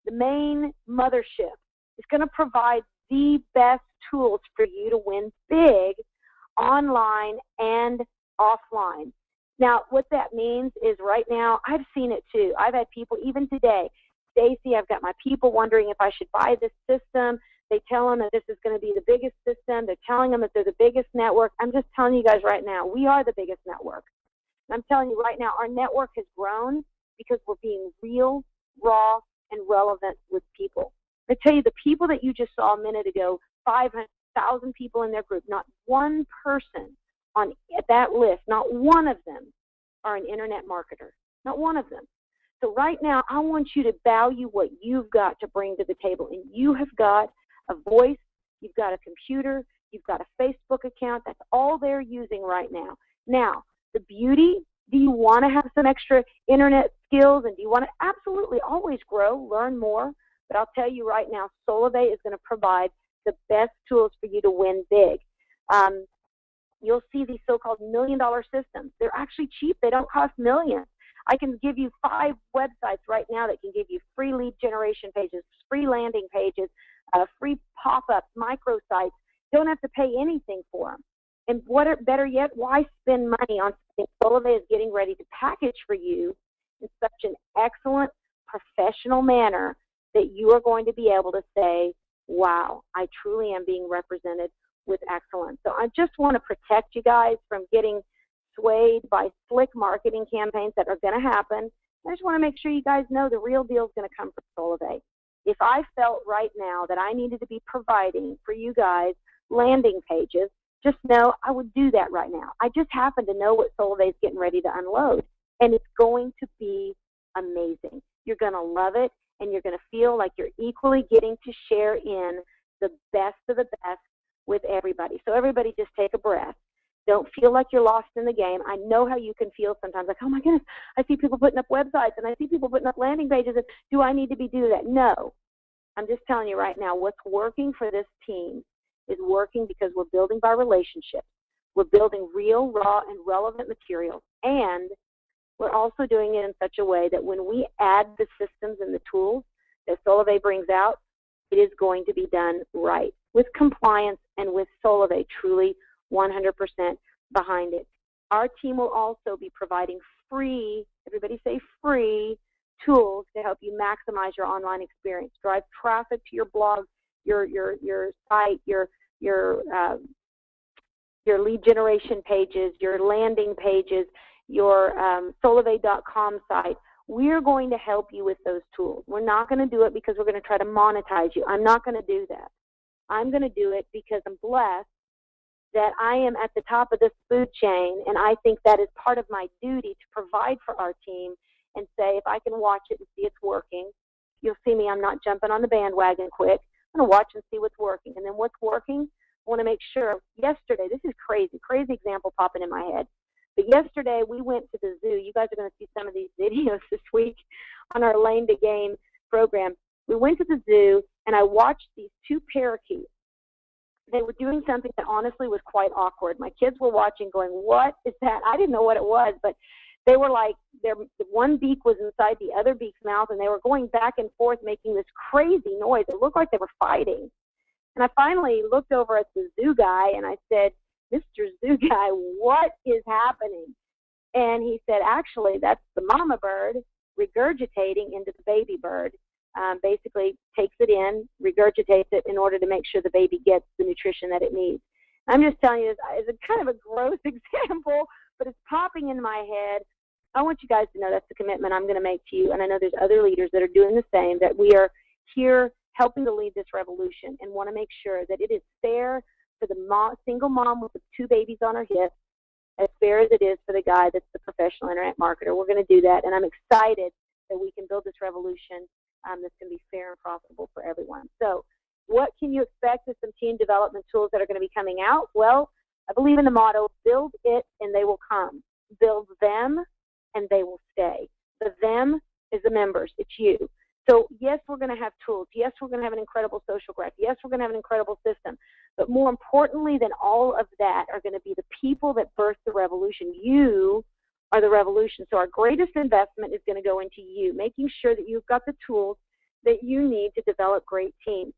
A: the main mothership, is going to provide the best tools for you to win big online and offline. Now, what that means is right now, I've seen it too. I've had people, even today, Staci, I've got my people wondering if I should buy this system. They tell them that this is going to be the biggest system. They're telling them that they're the biggest network. I'm just telling you guys right now, we are the biggest network. And I'm telling you right now, our network has grown because we're being real, raw, and relevant with people. I tell you, the people that you just saw a minute ago, 500,000 people in their group, not one person on that list, not one of them are an internet marketer, not one of them. So right now, I want you to value what you've got to bring to the table. And you have got a voice, you've got a computer, you've got a Facebook account. That's all they're using right now. Now, the beauty, do you want to have some extra internet skills? And do you want to absolutely always grow, learn more? But I'll tell you right now, Solivay is going to provide the best tools for you to win big. You'll see these so-called million-dollar systems. They're actually cheap. They don't cost millions. I can give you 5 websites right now that can give you free lead generation pages, free landing pages, free pop-ups, microsites. You don't have to pay anything for them. And better yet, why spend money on something Solivay is getting ready to package for you in such an excellent, professional manner that you are going to be able to say, wow, I truly am being represented with excellence. So I just want to protect you guys from getting swayed by slick marketing campaigns that are going to happen. I just want to make sure you guys know the real deal is going to come from Solivay. If I felt right now that I needed to be providing for you guys landing pages, just know I would do that right now. I just happen to know what Solivay is getting ready to unload, and it's going to be amazing. You're going to love it, and you're going to feel like you're equally getting to share in the best of the best with everybody. So everybody just take a breath. Don't feel like you're lost in the game. I know how you can feel sometimes, like, oh my goodness, I see people putting up websites and I see people putting up landing pages. And do I need to be doing that? No. I'm just telling you right now, what's working for this team is working because we're building by relationships. We're building real, raw, and relevant materials. And we're also doing it in such a way that when we add the systems and the tools that Solivay brings out, it is going to be done right, with compliance and with Solivay truly 100% behind it. Our team will also be providing free, everybody say free, tools to help you maximize your online experience, drive traffic to your blog, your site, your lead generation pages, your landing pages, your Solivay.com site. We're going to help you with those tools. We're not going to do it because we're going to try to monetize you. I'm not going to do that. I'm going to do it because I'm blessed that I am at the top of this food chain, and I think that is part of my duty to provide for our team and say, if I can watch it and see it's working, you'll see me, I'm not jumping on the bandwagon quick. I'm going to watch and see what's working. And then what's working, I want to make sure. Yesterday, this is crazy example popping in my head. But yesterday, we went to the zoo. You guys are going to see some of these videos this week on our Lane to Game program. We went to the zoo, and I watched these 2 parakeets. They were doing something that honestly was quite awkward. My kids were watching going, what is that? I didn't know what it was, but they were like, one beak was inside the other beak's mouth, and they were going back and forth making this crazy noise. It looked like they were fighting. And I finally looked over at the zoo guy, and I said, Mr. Zoo Guy, what is happening? And he said, actually, that's the mama bird regurgitating into the baby bird. Basically takes it in, regurgitates it in order to make sure the baby gets the nutrition that it needs. I'm just telling you, it's a kind of a gross example, but it's popping in my head. I want you guys to know that's the commitment I'm going to make to you, and I know there's other leaders that are doing the same, that we are here helping to lead this revolution and want to make sure that it is fair for the single mom with the 2 babies on her hips, as fair as it is for the guy that's the professional internet marketer. We're going to do that, and I'm excited that we can build this revolution that's going to be fair and profitable for everyone. So what can you expect with some team development tools that are going to be coming out? Well, I believe in the motto, build it and they will come. Build them and they will stay. The them is the members. It's you. So yes, we're going to have tools. Yes, we're going to have an incredible social graph. Yes, we're going to have an incredible system. But more importantly than all of that are going to be the people that birth the revolution. You are the revolution. So our greatest investment is going to go into you, making sure that you've got the tools that you need to develop great teams.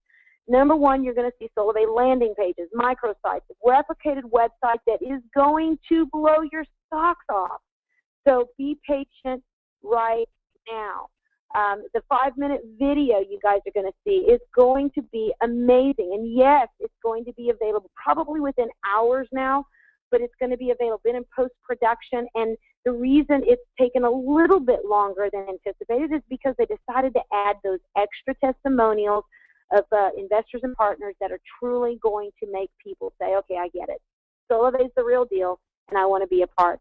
A: Number 1, you're going to see Solivay landing pages, microsites, replicated website that is going to blow your socks off. So be patient right now. The 5-minute video you guys are going to see is going to be amazing. And yes, it's going to be available probably within hours now, but it's going to be available in post-production. And the reason it's taken a little bit longer than anticipated is because they decided to add those extra testimonials of investors and partners that are truly going to make people say, okay, I get it. Solivay's the real deal, and I want to be a part.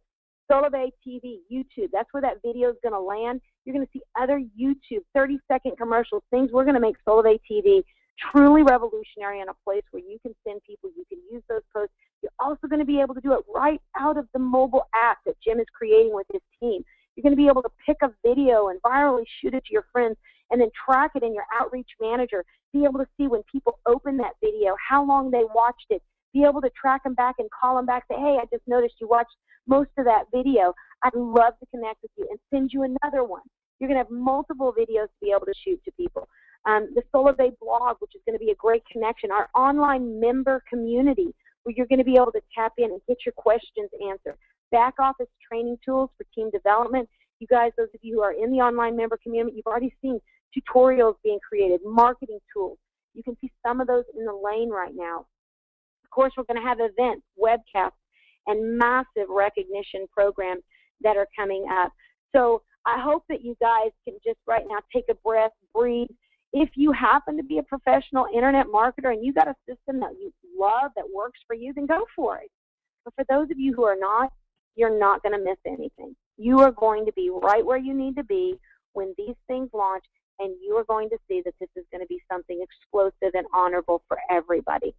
A: Solivay TV, YouTube, that's where that video is going to land. You're going to see other YouTube 30-second commercials, things we're going to make Solivay TV truly revolutionary in a place where you can send people, you can use those posts. You're also going to be able to do it right out of the mobile app that Jim is creating with his team. You're going to be able to pick a video and virally shoot it to your friends and then track it in your outreach manager. Be able to see when people open that video, how long they watched it. Be able to track them back and call them back, say, hey, I just noticed you watched most of that video. I'd love to connect with you and send you another one. You're going to have multiple videos to be able to shoot to people. The Solivay blog, which is going to be a great connection. Our online member community, where you're going to be able to tap in and get your questions answered. Back office training tools for team development. You guys, those of you who are in the online member community, you've already seen tutorials being created, marketing tools. You can see some of those in the lane right now. Of course, we're going to have events, webcasts, and massive recognition programs that are coming up. So I hope that you guys can just right now take a breath, breathe. If you happen to be a professional internet marketer and you got a system that you love, that works for you, then go for it. But for those of you who are not, you're not going to miss anything. You are going to be right where you need to be when these things launch, and you are going to see that this is going to be something explosive and honorable for everybody.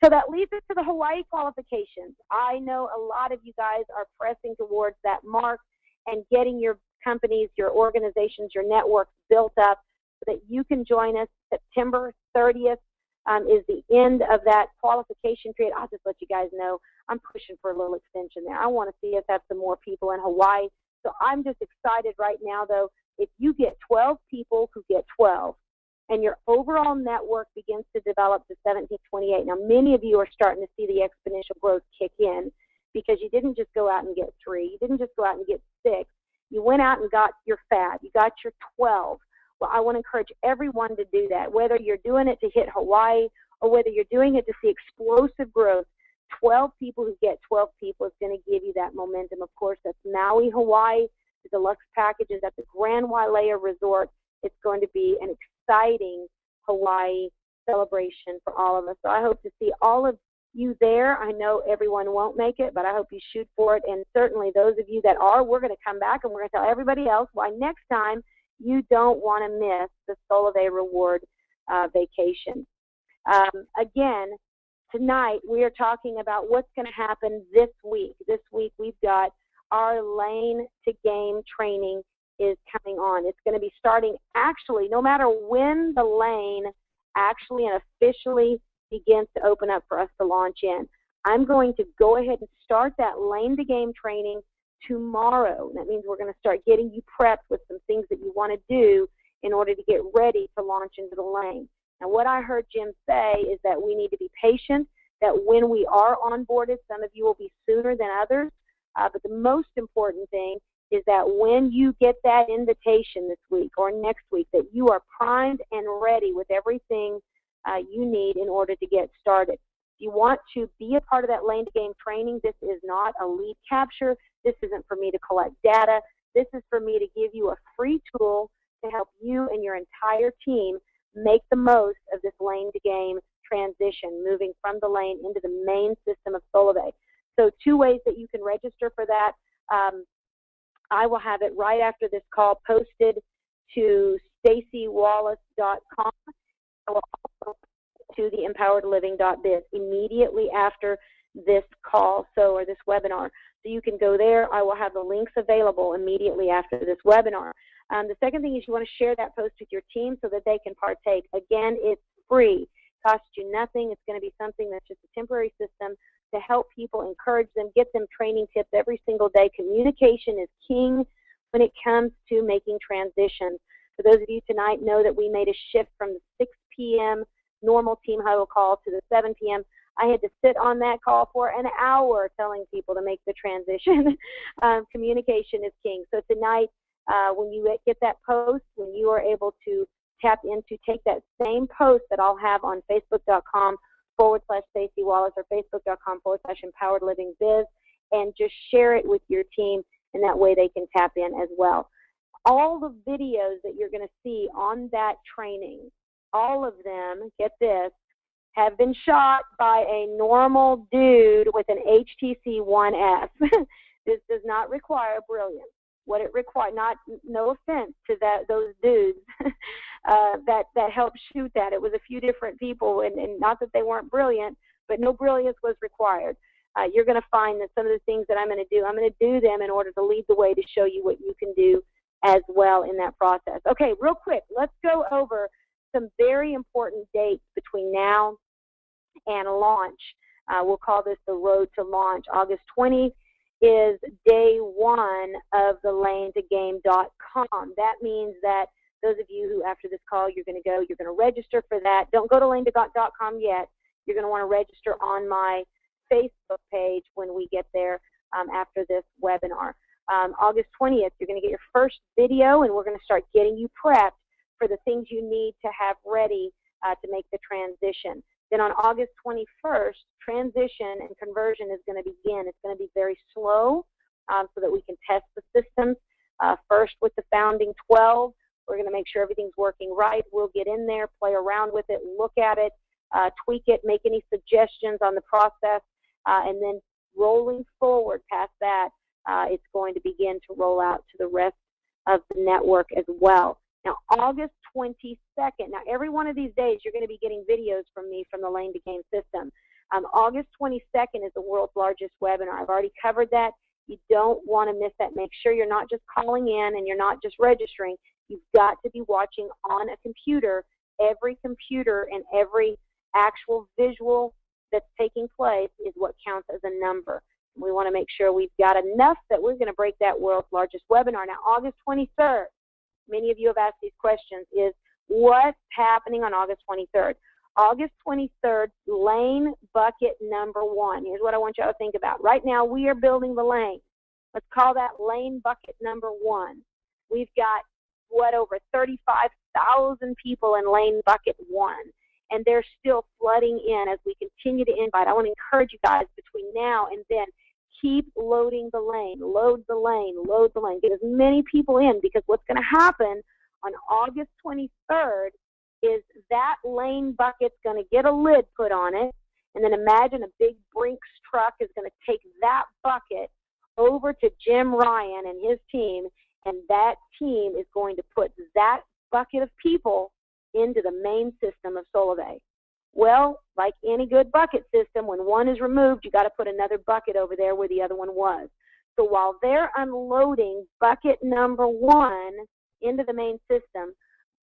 A: So that leads us to the Hawaii qualifications. I know a lot of you guys are pressing towards that mark and getting your companies, your organizations, your networks built up so that you can join us. September 30th is the end of that qualification period. I'll just let you guys know I'm pushing for a little extension there. I want to see us have some more people in Hawaii. So I'm just excited right now, though. If you get 12 people who get 12, and your overall network begins to develop to 1728. Now, many of you are starting to see the exponential growth kick in because you didn't just go out and get 3. You didn't just go out and get 6. You went out and got your fab. You got your 12. Well, I want to encourage everyone to do that, whether you're doing it to hit Hawaii or whether you're doing it to see explosive growth. 12 people who get 12 people is going to give you that momentum. Of course, that's Maui, Hawaii. The deluxe package is at the Grand Wailea Resort. It's going to be an exciting Hawaii celebration for all of us. So I hope to see all of you there. I know everyone won't make it, but I hope you shoot for it. And certainly those of you that are, we're going to come back and we're going to tell everybody else why next time you don't want to miss the Solivay Reward vacation. Again, tonight we are talking about what's going to happen this week. This week we've got our Lane to Game training is coming on. It's going to be starting actually no matter when the lane actually and officially begins to open up for us to launch in. I'm going to go ahead and start that Lane to Game training tomorrow. That means we're going to start getting you prepped with some things that you want to do in order to get ready to launch into the lane. Now, what I heard Jim say is that we need to be patient, that when we are onboarded, some of you will be sooner than others, but the most important thing is that when you get that invitation this week or next week, that you are primed and ready with everything you need in order to get started. If you want to be a part of that Lane to Game training, this is not a lead capture. This isn't for me to collect data. This is for me to give you a free tool to help you and your entire team make the most of this Lane to Game transition, moving from the lane into the main system of Solivay. So 2 ways that you can register for that. I will have it right after this call posted to staciwallace.com. I will also to the empoweredliving.biz immediately after this call, or this webinar. So you can go there. I will have the links available immediately after this webinar. The second thing is you want to share that post with your team so that they can partake. Again, it's free. It costs you nothing. It's going to be something that's just a temporary system to help people, encourage them, get them training tips every single day. Communication is king when it comes to making transitions. For those of you tonight, know that we made a shift from the 6 p.m. normal team huddle call to the 7 p.m. I had to sit on that call for an hour telling people to make the transition. Communication is king. So tonight, when you get that post, when you are able to tap into, take that same post that I'll have on Facebook.com/Staci Wallace or Facebook.com/Empowered Living Biz, and just share it with your team, and that way they can tap in as well. All the videos that you're going to see on that training, all of them, get this, have been shot by a normal dude with an HTC One S. This does not require brilliance. What it requires, no offense to those dudes that helped shoot that. It was a few different people, and not that they weren't brilliant, but no brilliance was required. You're going to find that some of the things that I'm going to do them in order to lead the way to show you what you can do as well in that process. Okay, real quick, let's go over some very important dates between now and launch. We'll call this the road to launch. August 20 is day one of the lanetogame.com. That means that those of you who, after this call, you're going to register for that. Don't go to lanetogame.com yet. You're going to want to register on my Facebook page when we get there after this webinar. August 20th, you're going to get your first video, and we're going to start getting you prepped for the things you need to have ready to make the transition. Then on August 21st, transition and conversion is going to begin. It's going to be very slow so that we can test the systems. First with the founding 12, we're going to make sure everything's working right. We'll get in there, play around with it, look at it, tweak it, make any suggestions on the process, and then rolling forward past that, it's going to begin to roll out to the rest of the network as well. Now, August 22nd, now every one of these days you're going to be getting videos from me from the Lane to Game system. August 22nd is the world's largest webinar. I've already covered that. You don't want to miss that. Make sure you're not just calling in and you're not just registering. You've got to be watching on a computer. Every computer and every actual visual that's taking place is what counts as a number. We want to make sure we've got enough that we're going to break that world's largest webinar. Now, August 23rd, many of you have asked these questions, is what's happening on August 23rd? August 23rd, lane bucket number 1. Here's what I want you to think about. Right now, we are building the lane. Let's call that lane bucket number 1. We've got, over 35,000 people in lane bucket 1. And they're still flooding in as we continue to invite. I want to encourage you guys between now and then, keep loading the lane, load the lane, load the lane. Get as many people in, because what's going to happen on August 23rd is that lane bucket's going to get a lid put on it, and then imagine a big Brinks truck is going to take that bucket over to Jim Ryan and his team, and that team is going to put that bucket of people into the main system of Solivay. Well, like any good bucket system, when one is removed, you got to put another bucket over there where the other one was. So while they're unloading bucket number 1 into the main system,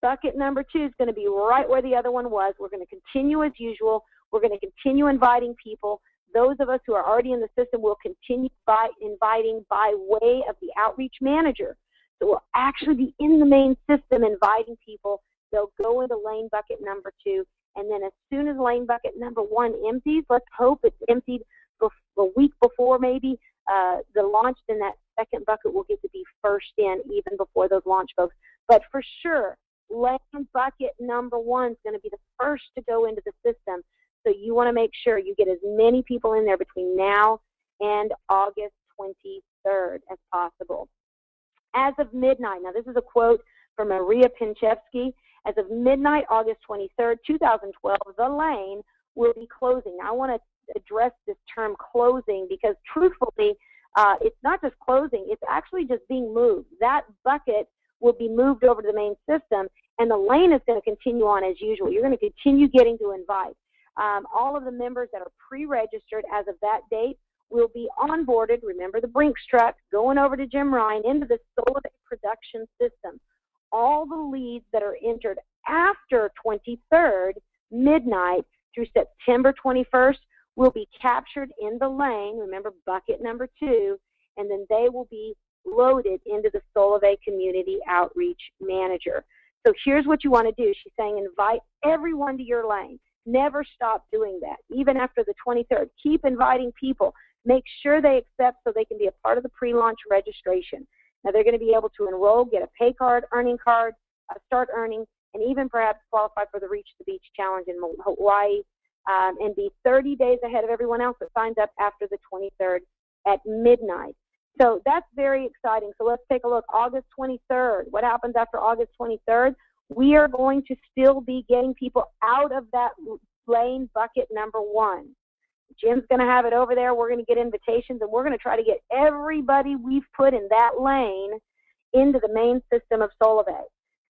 A: bucket number 2 is going to be right where the other one was. We're going to continue as usual. We're going to continue inviting people. Those of us who are already in the system will continue inviting by way of the outreach manager. So we'll actually be in the main system inviting people. They'll go into lane bucket number 2. And then as soon as lane bucket number 1 empties, let's hope it's emptied a week before maybe, the launch, then that second bucket will get to be first in even before those launch folks. But for sure, lane bucket number 1 is going to be the first to go into the system. So you want to make sure you get as many people in there between now and August 23rd as possible. As of midnight, now this is a quote from Maria Pinchevsky. As of midnight, August 23rd, 2012, the lane will be closing. Now, I want to address this term closing because, truthfully, it's not just closing. It's actually just being moved. That bucket will be moved over to the main system, and the lane is going to continue on as usual. You're going to continue getting to invite. All of the members that are pre-registered as of that date will be onboarded. Remember the Brinks truck going over to Jim Ryan into the Solivay production system. All the leads that are entered after 23rd midnight through September 21st will be captured in the lane, remember bucket number 2, and then they will be loaded into the Solivay Community Outreach Manager. So here's what you want to do. She's saying invite everyone to your lane. Never stop doing that, even after the 23rd. Keep inviting people. Make sure they accept so they can be a part of the pre-launch registration. Now, they're going to be able to enroll, get a pay card, earning card, start earning, and even perhaps qualify for the Reach the Beach Challenge in Hawaii, and be 30 days ahead of everyone else that signs up after the 23rd at midnight. So that's very exciting. So let's take a look. August 23rd. What happens after August 23rd? We are going to still be getting people out of that lane bucket number 1. Jim's going to have it over there. We're going to get invitations, and we're going to try to get everybody we've put in that lane into the main system of Solivay.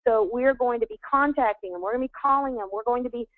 A: So we're going to be contacting them. We're going to be calling them. We're going to be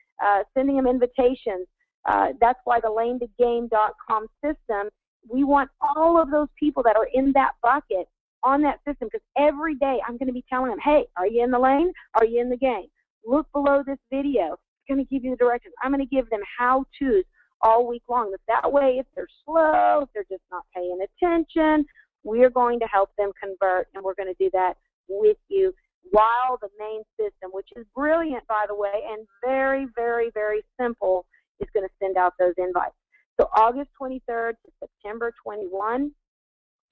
A: sending them invitations. That's why the lanetogame.com system, we want all of those people that are in that bucket on that system, because every day I'm going to be telling them, hey, are you in the lane? Are you in the game? Look below this video. It's going to give you the directions. I'm going to give them how-tos all week long. That way, if they're slow, if they're just not paying attention, we're going to help them convert, and we're going to do that with you while the main system, which is brilliant, by the way, and very, very, very simple, is going to send out those invites. So August 23rd to September 21,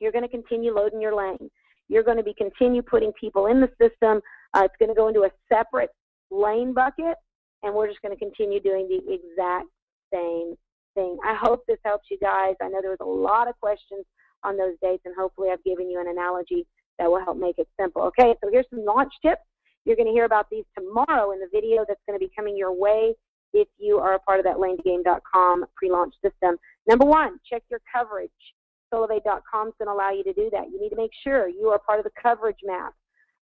A: you're going to continue loading your lane. You're going to continue putting people in the system. It's going to go into a separate lane bucket, and we're just going to continue doing the exact same thing. I hope this helps you guys. I know there was a lot of questions on those dates, and hopefully I've given you an analogy that will help make it simple. Okay, so here's some launch tips. You're going to hear about these tomorrow in the video that's going to be coming your way if you are a part of that lanetogame.com pre-launch system. Number 1, check your coverage. Solivay.com is going to allow you to do that. You need to make sure you are part of the coverage map,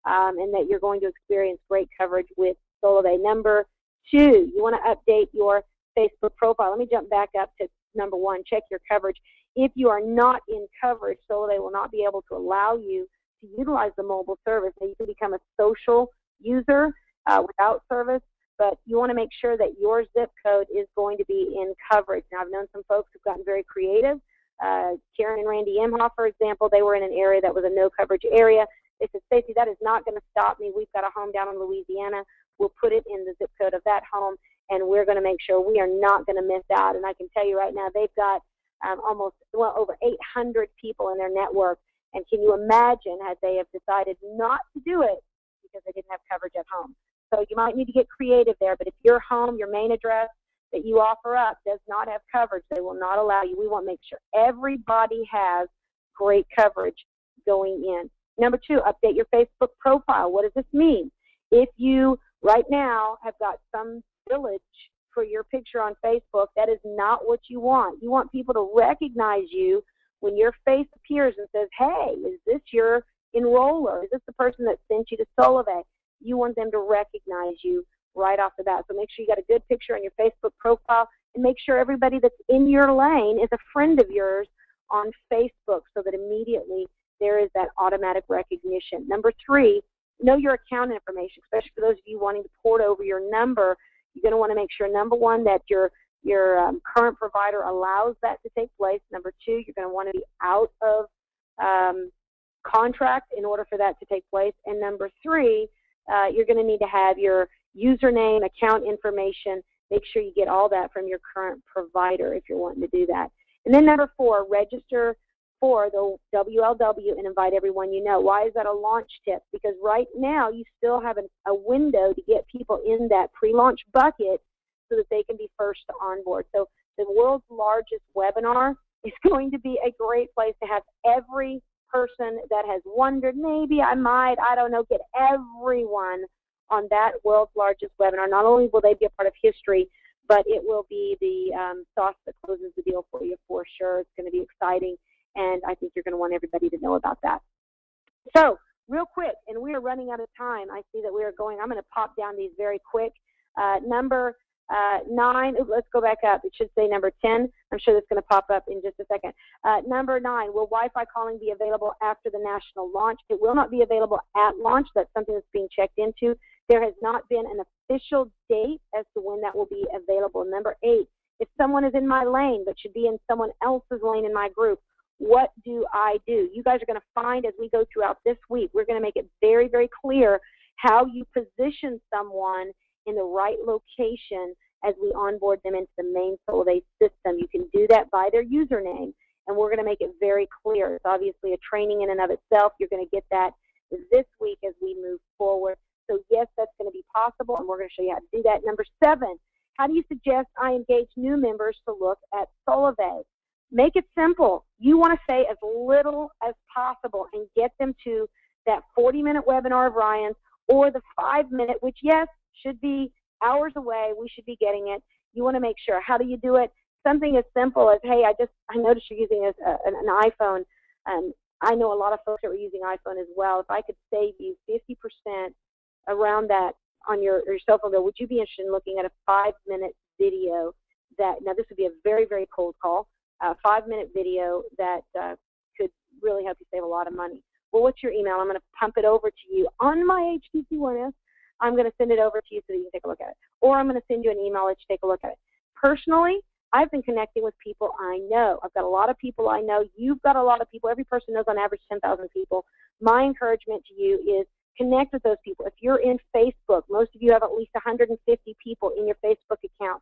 A: and that you're going to experience great coverage with Solivay. Number 2, you want to update your Facebook profile. Let me jump back up to number 1, check your coverage. If you are not in coverage, Solivay will not be able to allow you to utilize the mobile service. Now, you can become a social user without service, but you want to make sure that your zip code is going to be in coverage. Now, I've known some folks who've gotten very creative. Karen and Randy Imhoff, for example, they were in an area that was a no coverage area. They said, Staci, that is not going to stop me. We've got a home down in Louisiana. We'll put it in the zip code of that home, and we're going to make sure we are not going to miss out. And I can tell you right now, they've got over 800 people in their network. And can you imagine had they have decided not to do it because they didn't have coverage at home? So you might need to get creative there. But if your home, your main address that you offer up does not have coverage, they will not allow you. We want to make sure everybody has great coverage going in. Number 2, update your Facebook profile. What does this mean? If you right now have got some village for your picture on Facebook, that is not what you want. You want people to recognize you when your face appears and says, hey, is this your enroller? Is this the person that sent you to Solivay? You want them to recognize you right off the bat. So make sure you got a good picture on your Facebook profile, and make sure everybody that's in your lane is a friend of yours on Facebook, so that immediately there is that automatic recognition. Number 3, know your account information, especially for those of you wanting to port over your number. You're going to want to make sure, number 1, that your current provider allows that to take place. Number 2, you're going to want to be out of contract in order for that to take place. And number 3, you're going to need to have your username, account information. Make sure you get all that from your current provider if you're wanting to do that. And then number 4, register for the WLW and invite everyone you know. Why is that a launch tip? Because right now you still have a window to get people in that pre-launch bucket so that they can be first to onboard. So the world's largest webinar is going to be a great place to have every person that has wondered, maybe I don't know, get everyone on that world's largest webinar. Not only will they be a part of history, but it will be the sauce that closes the deal for you for sure. It's going to be exciting, and I think you're going to want everybody to know about that. So real quick, and we are running out of time. I see that we are going. I'm going to pop down these very quick. Number 9, let's go back up. It should say number 10. I'm sure that's going to pop up in just a second. Number 9, will Wi-Fi calling be available after the national launch? It will not be available at launch. That's something that's being checked into. There has not been an official date as to when that will be available. Number 8, if someone is in my lane but should be in someone else's lane in my group, what do I do? You guys are going to find as we go throughout this week, we're going to make it very, very clear how you position someone in the right location as we onboard them into the main Solvay system. You can do that by their username, and we're going to make it very clear. It's obviously a training in and of itself. You're going to get that this week as we move forward. So yes, that's going to be possible, and we're going to show you how to do that. Number 7, how do you suggest I engage new members to look at Solvay? Make it simple. You want to say as little as possible and get them to that 40-minute webinar of Ryan's or the 5-minute, which, yes, should be hours away. We should be getting it. You want to make sure. How do you do it? Something as simple as, hey, I noticed you're using an iPhone. I know a lot of folks that were using iPhone as well. If I could save you 50% around that on your cell phone bill, would you be interested in looking at a 5-minute video that, now this would be a very, very cold call, a 5-minute video that could really help you save a lot of money. Well, what's your email? I'm going to pump it over to you on my HTC-1S. I'm going to send it over to you so that you can take a look at it. Or I'm going to send you an email that you take a look at it. Personally, I've been connecting with people I know. I've got a lot of people I know. You've got a lot of people. Every person knows on average 10,000 people. My encouragement to you is connect with those people. If you're in Facebook, most of you have at least 150 people in your Facebook account.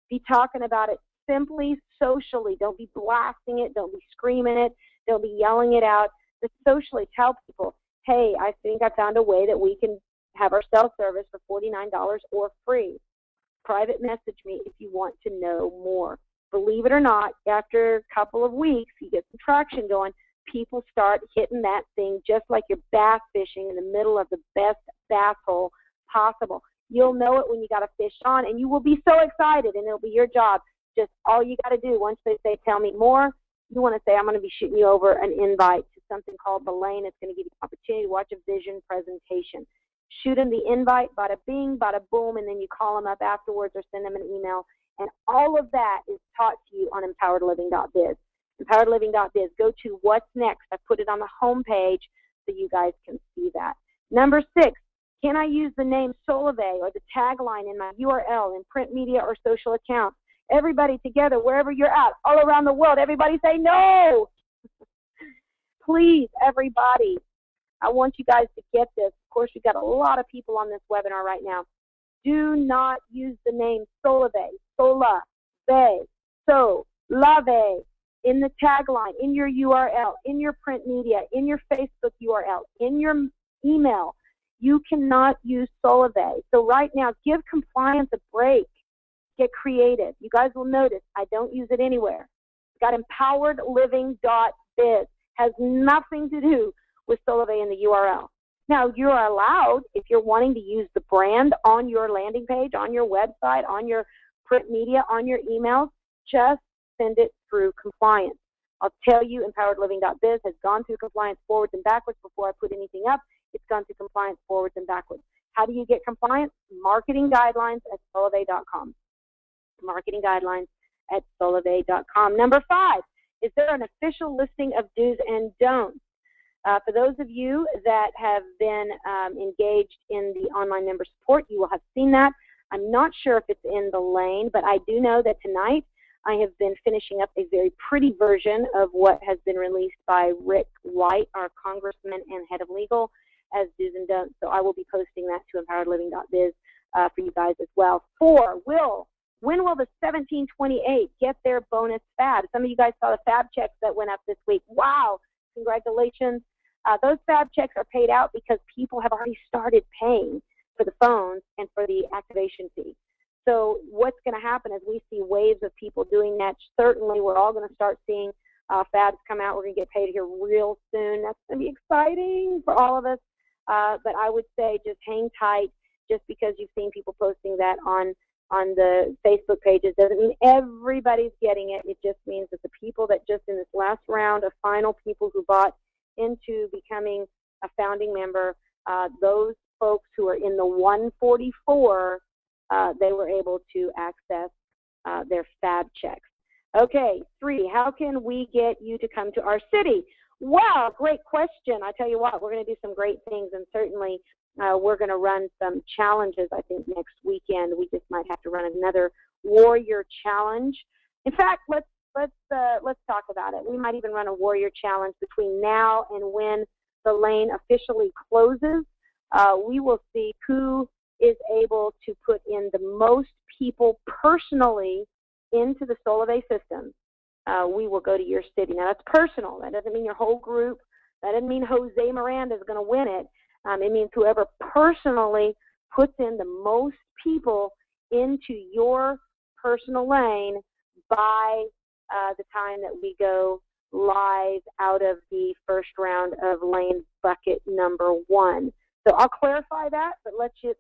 A: Be talking about it simply, socially. Don't be blasting it. Don't be screaming it. Don't be yelling it out. Just socially tell people, hey, I think I found a way that we can have our cell service for $49 or free. Private message me if you want to know more. Believe it or not, after a couple of weeks, you get some traction going, people start hitting that thing just like you're bass fishing in the middle of the best bass hole possible. You'll know it when you got a fish on, and you will be so excited, and it'll be your job. Just all you got to do, once they say, tell me more, you want to say, I'm going to be shooting you over an invite to something called the Lane. It's going to give you the opportunity to watch a vision presentation. Shoot them the invite, bada bing, bada boom, and then you call them up afterwards or send them an email. And all of that is taught to you on empoweredliving.biz. Empoweredliving.biz. Go to what's next. I put it on the home page so you guys can see that. Number 6, can I use the name Solvay or the tagline in my URL in print media or social accounts? Everybody together, wherever you're at, all around the world, everybody say no. Please, everybody. I want you guys to get this. Of course, we've got a lot of people on this webinar right now. Do not use the name Solvay, Solvay, Solvay in the tagline, in your URL, in your print media, in your Facebook URL, in your email. You cannot use Solvay. So right now, give compliance a break. Get creative. You guys will notice I don't use it anywhere. It's got empoweredliving.biz. Has nothing to do with Solvay in the URL. Now, you're allowed, if you're wanting to use the brand on your landing page, on your website, on your print media, on your emails, just send it through compliance. I'll tell you, empoweredliving.biz has gone through compliance forwards and backwards before I put anything up. It's gone through compliance forwards and backwards. How do you get compliance? Marketing guidelines at solvay.com. Marketing guidelines at solvay.com. Number 5, is there an official listing of do's and don'ts? For those of you that have been engaged in the online member support, you will have seen that. I'm not sure if it's in the lane, but I do know that tonight I have been finishing up a very pretty version of what has been released by Rick White, our congressman and head of legal, as do's and don'ts. So I will be posting that to empoweredliving.biz for you guys as well. 4, when will the 1728 get their bonus fab? Some of you guys saw the fab checks that went up this week. Wow, congratulations. Those fab checks are paid out because people have already started paying for the phones and for the activation fee. So what's going to happen is we see waves of people doing that. Certainly, we're all going to start seeing fabs come out. We're going to get paid here real soon. That's going to be exciting for all of us. But I would say just hang tight. Just because you've seen people posting that on the Facebook pages doesn't mean everybody's getting it. It just means that the people that just in this last round of final people who bought into becoming a founding member, those folks who are in the 144, they were able to access their fab checks. Okay, 3, how can we get you to come to our city? Wow, great question. I tell you what, we're going to do some great things, and certainly we're going to run some challenges, I think, next weekend. We just might have to run another warrior challenge. In fact, let's talk about it. We might even run a warrior challenge between now and when the lane officially closes. We will see who is able to put in the most people personally into the Solivay system, we will go to your city. Now, that's personal. That doesn't mean your whole group. That doesn't mean Jose Miranda is going to win it. It means whoever personally puts in the most people into your personal lane by the time that we go live out of the first round of lane bucket number 1. So I'll clarify that, but let you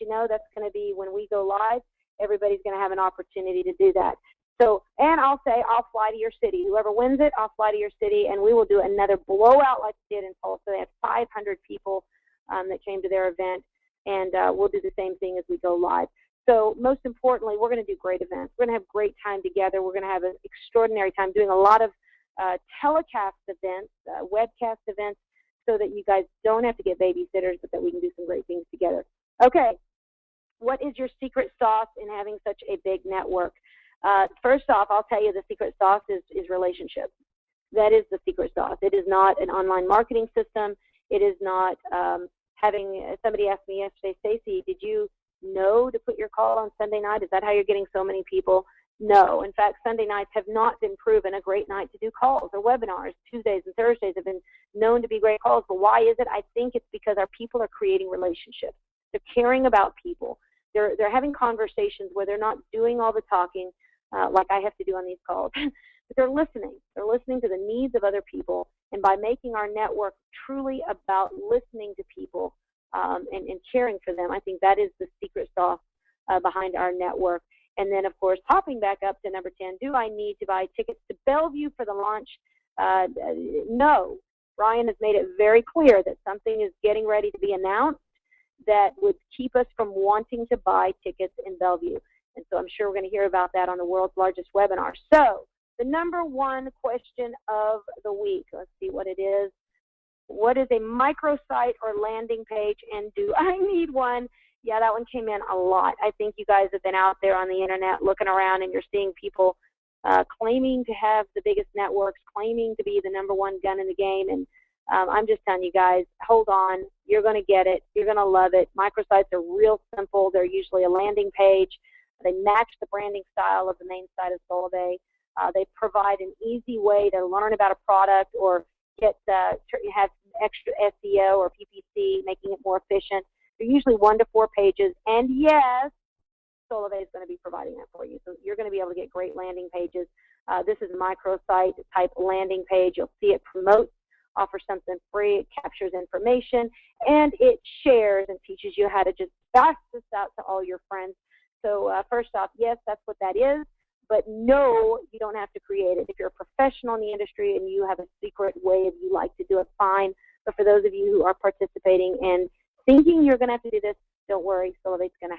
A: know that's going to be when we go live. Everybody's going to have an opportunity to do that. So, and I'll say I'll fly to your city. Whoever wins it, I'll fly to your city, and we will do another blowout like we did in Tulsa. They had 500 people that came to their event, and we'll do the same thing as we go live. So most importantly, we're going to do great events. We're going to have great time together. We're going to have an extraordinary time doing a lot of telecast events, webcast events, so that you guys don't have to get babysitters, but that we can do some great things together. Okay, what is your secret sauce in having such a big network? First off, I'll tell you the secret sauce is relationships. That is the secret sauce. It is not an online marketing system. It is not having, somebody asked me yesterday, Staci, did you know to put your call on Sunday night? Is that how you're getting so many people? No. In fact, Sunday nights have not been proven a great night to do calls or webinars. Tuesdays and Thursdays have been known to be great calls. But why is it? I think it's because our people are creating relationships. They're caring about people. They're having conversations where they're not doing all the talking like I have to do on these calls. But they're listening. They're listening to the needs of other people. And by making our network truly about listening to people and caring for them, I think that is the secret sauce behind our network. And then, of course, hopping back up to number 10, do I need to buy tickets to Bellevue for the launch? No. Brian has made it very clear that something is getting ready to be announced that would keep us from wanting to buy tickets in Bellevue. And so I'm sure we're going to hear about that on the world's largest webinar. So the number one question of the week, let's see what it is. What is a microsite or landing page, and do I need one? Yeah, that one came in a lot. I think you guys have been out there on the internet looking around, and you're seeing people claiming to have the biggest networks, claiming to be the number one gun in the game. And I'm just telling you guys, hold on. You're going to get it. You're going to love it. Microsites are real simple. They're usually a landing page. They match the branding style of the main site of Solivay. They provide an easy way to learn about a product or get have extra SEO or PPC, making it more efficient. They're usually 1 to 4 pages, and yes, Solivay is going to be providing that for you. So you're going to be able to get great landing pages. This is a microsite type landing page. You'll see it promotes, offers something free, it captures information, and it shares and teaches you how to just blast this out to all your friends. So first off, yes, that's what that is. But no, you don't have to create it. If you're a professional in the industry and you have a secret way of you like to do it, fine. But for those of you who are participating and thinking you're going to have to do this, don't worry. Solivay's going to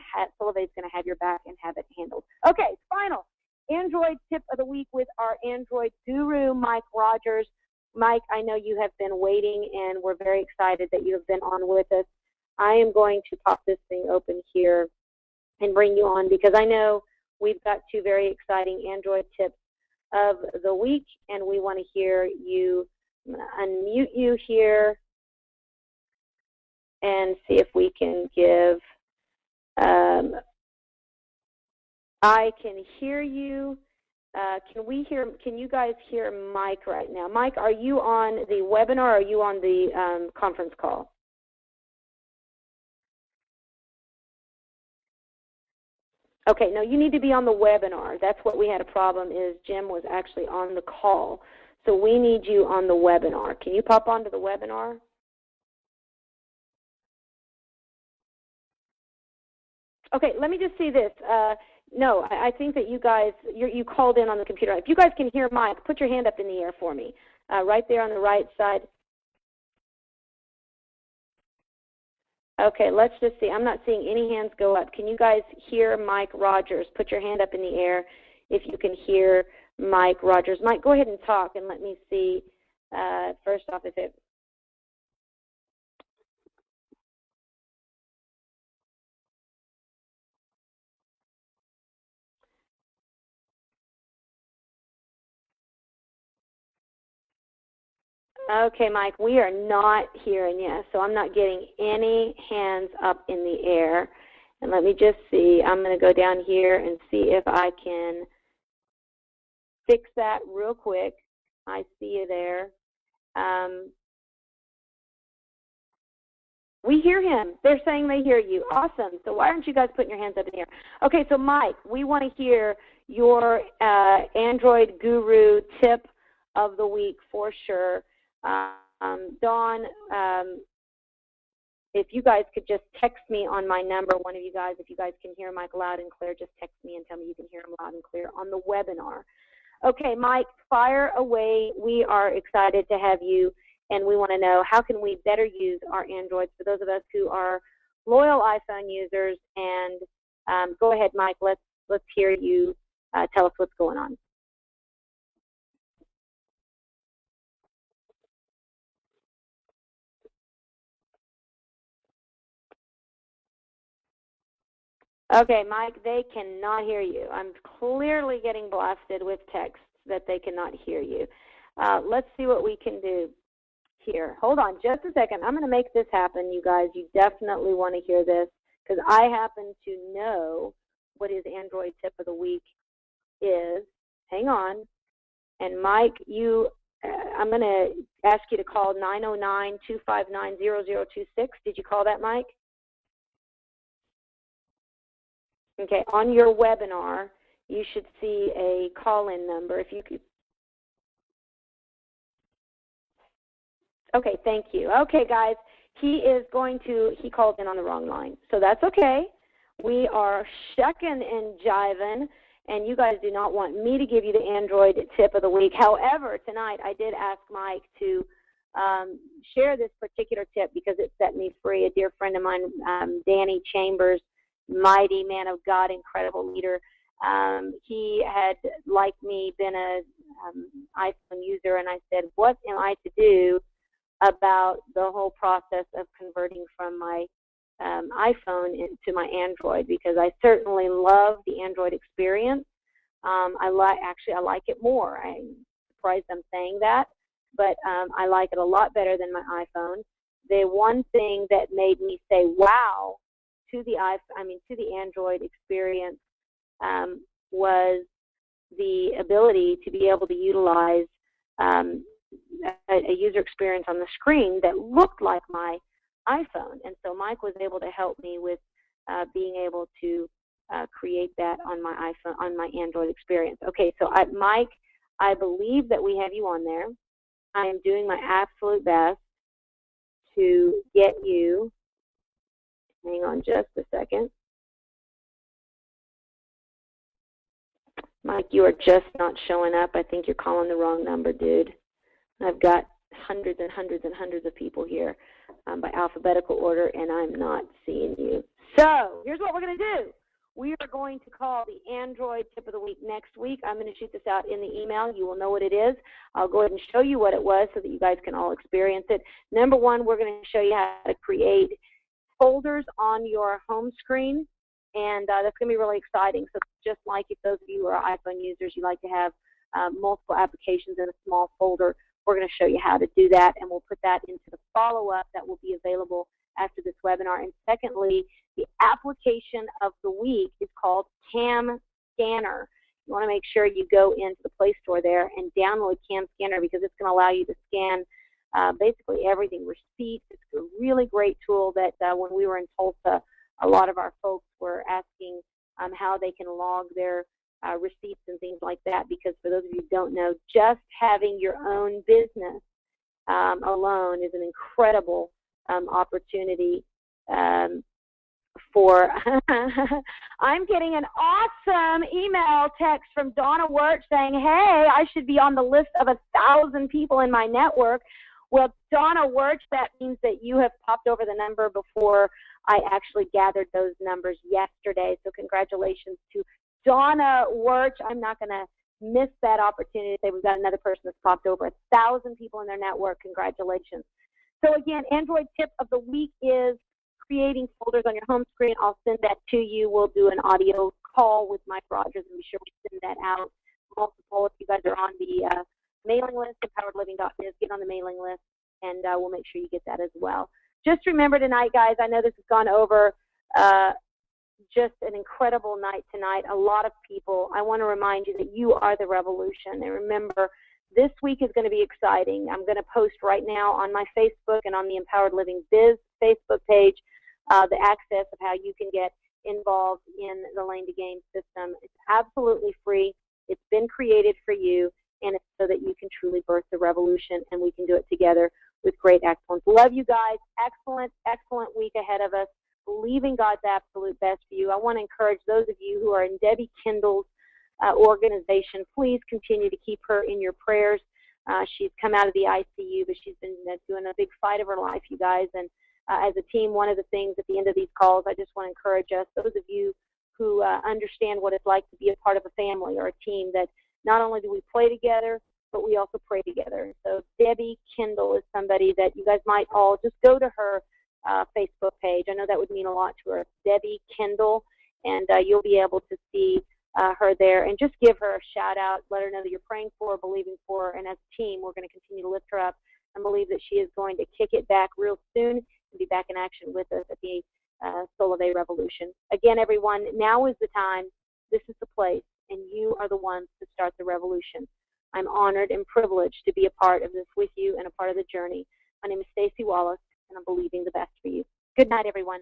A: have your back and have it handled. Okay, final Android tip of the week with our Android guru, Mike Rogers. Mike, I know you have been waiting, and we're very excited that you have been on with us. I am going to pop this thing open here and bring you on because I know we've got 2 very exciting Android tips of the week, and we want to hear you. I'm going to unmute you here and see if we can give, I can hear you. Can you guys hear Mike right now? Mike, are you on the webinar or are you on the conference call? Okay, no, you need to be on the webinar. That's what we had a problem is Jim was actually on the call. So we need you on the webinar. Can you pop onto the webinar? Okay, let me just see this. No, I think that you guys, you called in on the computer. If you guys can hear Mike, put your hand up in the air for me. Right there on the right side. Okay, let's just see. I'm not seeing any hands go up. Can you guys hear Mike Rogers? Put your hand up in the air if you can hear Mike Rogers. Mike, go ahead and talk, and let me see. First off, if it... Okay, Mike, we are not hearing you, so I'm not getting any hands up in the air. And let me just see. I'm going to go down here and see if I can fix that real quick. I see you there. We hear him. They're saying they hear you. Awesome. So why aren't you guys putting your hands up in the air? Okay, so Mike, we want to hear your Android guru tip of the week for sure. Dawn, if you guys could just text me on my number, one of you guys, if you guys can hear Mike loud and clear, just text me and tell me you can hear him loud and clear on the webinar. Okay, Mike, fire away. We are excited to have you, and we want to know how can we better use our Androids for those of us who are loyal iPhone users. And go ahead, Mike. Let's hear you tell us what's going on. Okay, Mike, they cannot hear you. I'm clearly getting blasted with texts that they cannot hear you. Let's see what we can do here. Hold on just a second. I'm going to make this happen, you guys. You definitely want to hear this because I happen to know what his Android tip of the week is. Hang on. And Mike, I'm going to ask you to call 909-259-0026. Did you call that, Mike? Okay, on your webinar, you should see a call-in number. If you could. Okay, thank you. Okay, guys, he called in on the wrong line. So that's okay. We are shucking and jiving, and you guys do not want me to give you the Android tip of the week. However, tonight I did ask Mike to share this particular tip because it set me free. A dear friend of mine, Danny Chambers, mighty man of God, incredible leader. He had, like me, been an iPhone user, and I said, what am I to do about the whole process of converting from my iPhone into my Android? Because I certainly love the Android experience. I like it more. I'm surprised I'm saying that, but I like it a lot better than my iPhone. The one thing that made me say, wow, to the Android experience was the ability to be able to utilize a user experience on the screen that looked like my iPhone. And so Mike was able to help me with being able to create that on my iPhone, on my Android experience. Okay, so Mike, I believe that we have you on there. I am doing my absolute best to get you. Hang on just a second. Mike, you are just not showing up. I think you're calling the wrong number, dude. I've got hundreds and hundreds and hundreds of people here by alphabetical order, and I'm not seeing you. So here's what we're going to do. We are going to call the Android tip of the week next week. I'm going to shoot this out in the email. You will know what it is. I'll go ahead and show you what it was so that you guys can all experience it. Number one, we're going to show you how to create folders on your home screen, and that's going to be really exciting. So just like if those of you who are iPhone users, you like to have multiple applications in a small folder, we're going to show you how to do that, and we'll put that into the follow-up that will be available after this webinar. And secondly, the application of the week is called Cam Scanner. You want to make sure you go into the Play Store there and download Cam Scanner because it's going to allow you to scan basically everything, receipts. It's a really great tool that when we were in Tulsa, a lot of our folks were asking how they can log their receipts and things like that, because for those of you who don't know, just having your own business alone is an incredible opportunity for I'm getting an awesome email text from Donna Wirch saying, hey, I should be on the list of 1,000 people in my network. Well, Donna Wirch, that means that you have popped over the number before I actually gathered those numbers yesterday. So congratulations to Donna Wirch. I'm not going to miss that opportunity to say we've got another person that's popped over 1,000 people in their network. Congratulations. So again, Android tip of the week is creating folders on your home screen. I'll send that to you. We'll do an audio call with Mike Rogers and be sure we send that out. Multiple, if you guys are on the mailing list, empoweredliving.biz, get on the mailing list, and we'll make sure you get that as well. Just remember tonight, guys, I know this has gone over just an incredible night tonight. A lot of people. I want to remind you that you are the revolution. And remember, this week is going to be exciting. I'm going to post right now on my Facebook and on the Empowered Living Biz Facebook page the access of how you can get involved in the Lane to Gain system. It's absolutely free. It's been created for you, and it's so that you can truly birth the revolution, and we can do it together with great excellence. Love you guys. Excellent, excellent week ahead of us. Believing God's absolute best for you. I want to encourage those of you who are in Debbie Kendall's organization, please continue to keep her in your prayers. She's come out of the ICU, but she's been doing a big fight of her life, you guys. And as a team, one of the things at the end of these calls, I just want to encourage us, those of you who understand what it's like to be a part of a family or a team, that not only do we play together, but we also pray together. So Debbie Kendall is somebody that you guys might all just go to her Facebook page. I know that would mean a lot to her, Debbie Kendall, and you'll be able to see her there, and just give her a shout out, let her know that you're praying for her, believing for her, and as a team, we're going to continue to lift her up and believe that she is going to kick it back real soon and be back in action with us at the Soul of A Revolution. Again, everyone, now is the time, this is the place, and you are the ones to start the revolution. I'm honored and privileged to be a part of this with you and a part of the journey. My name is Staci Wallace, and I'm believing the best for you. Good night, everyone.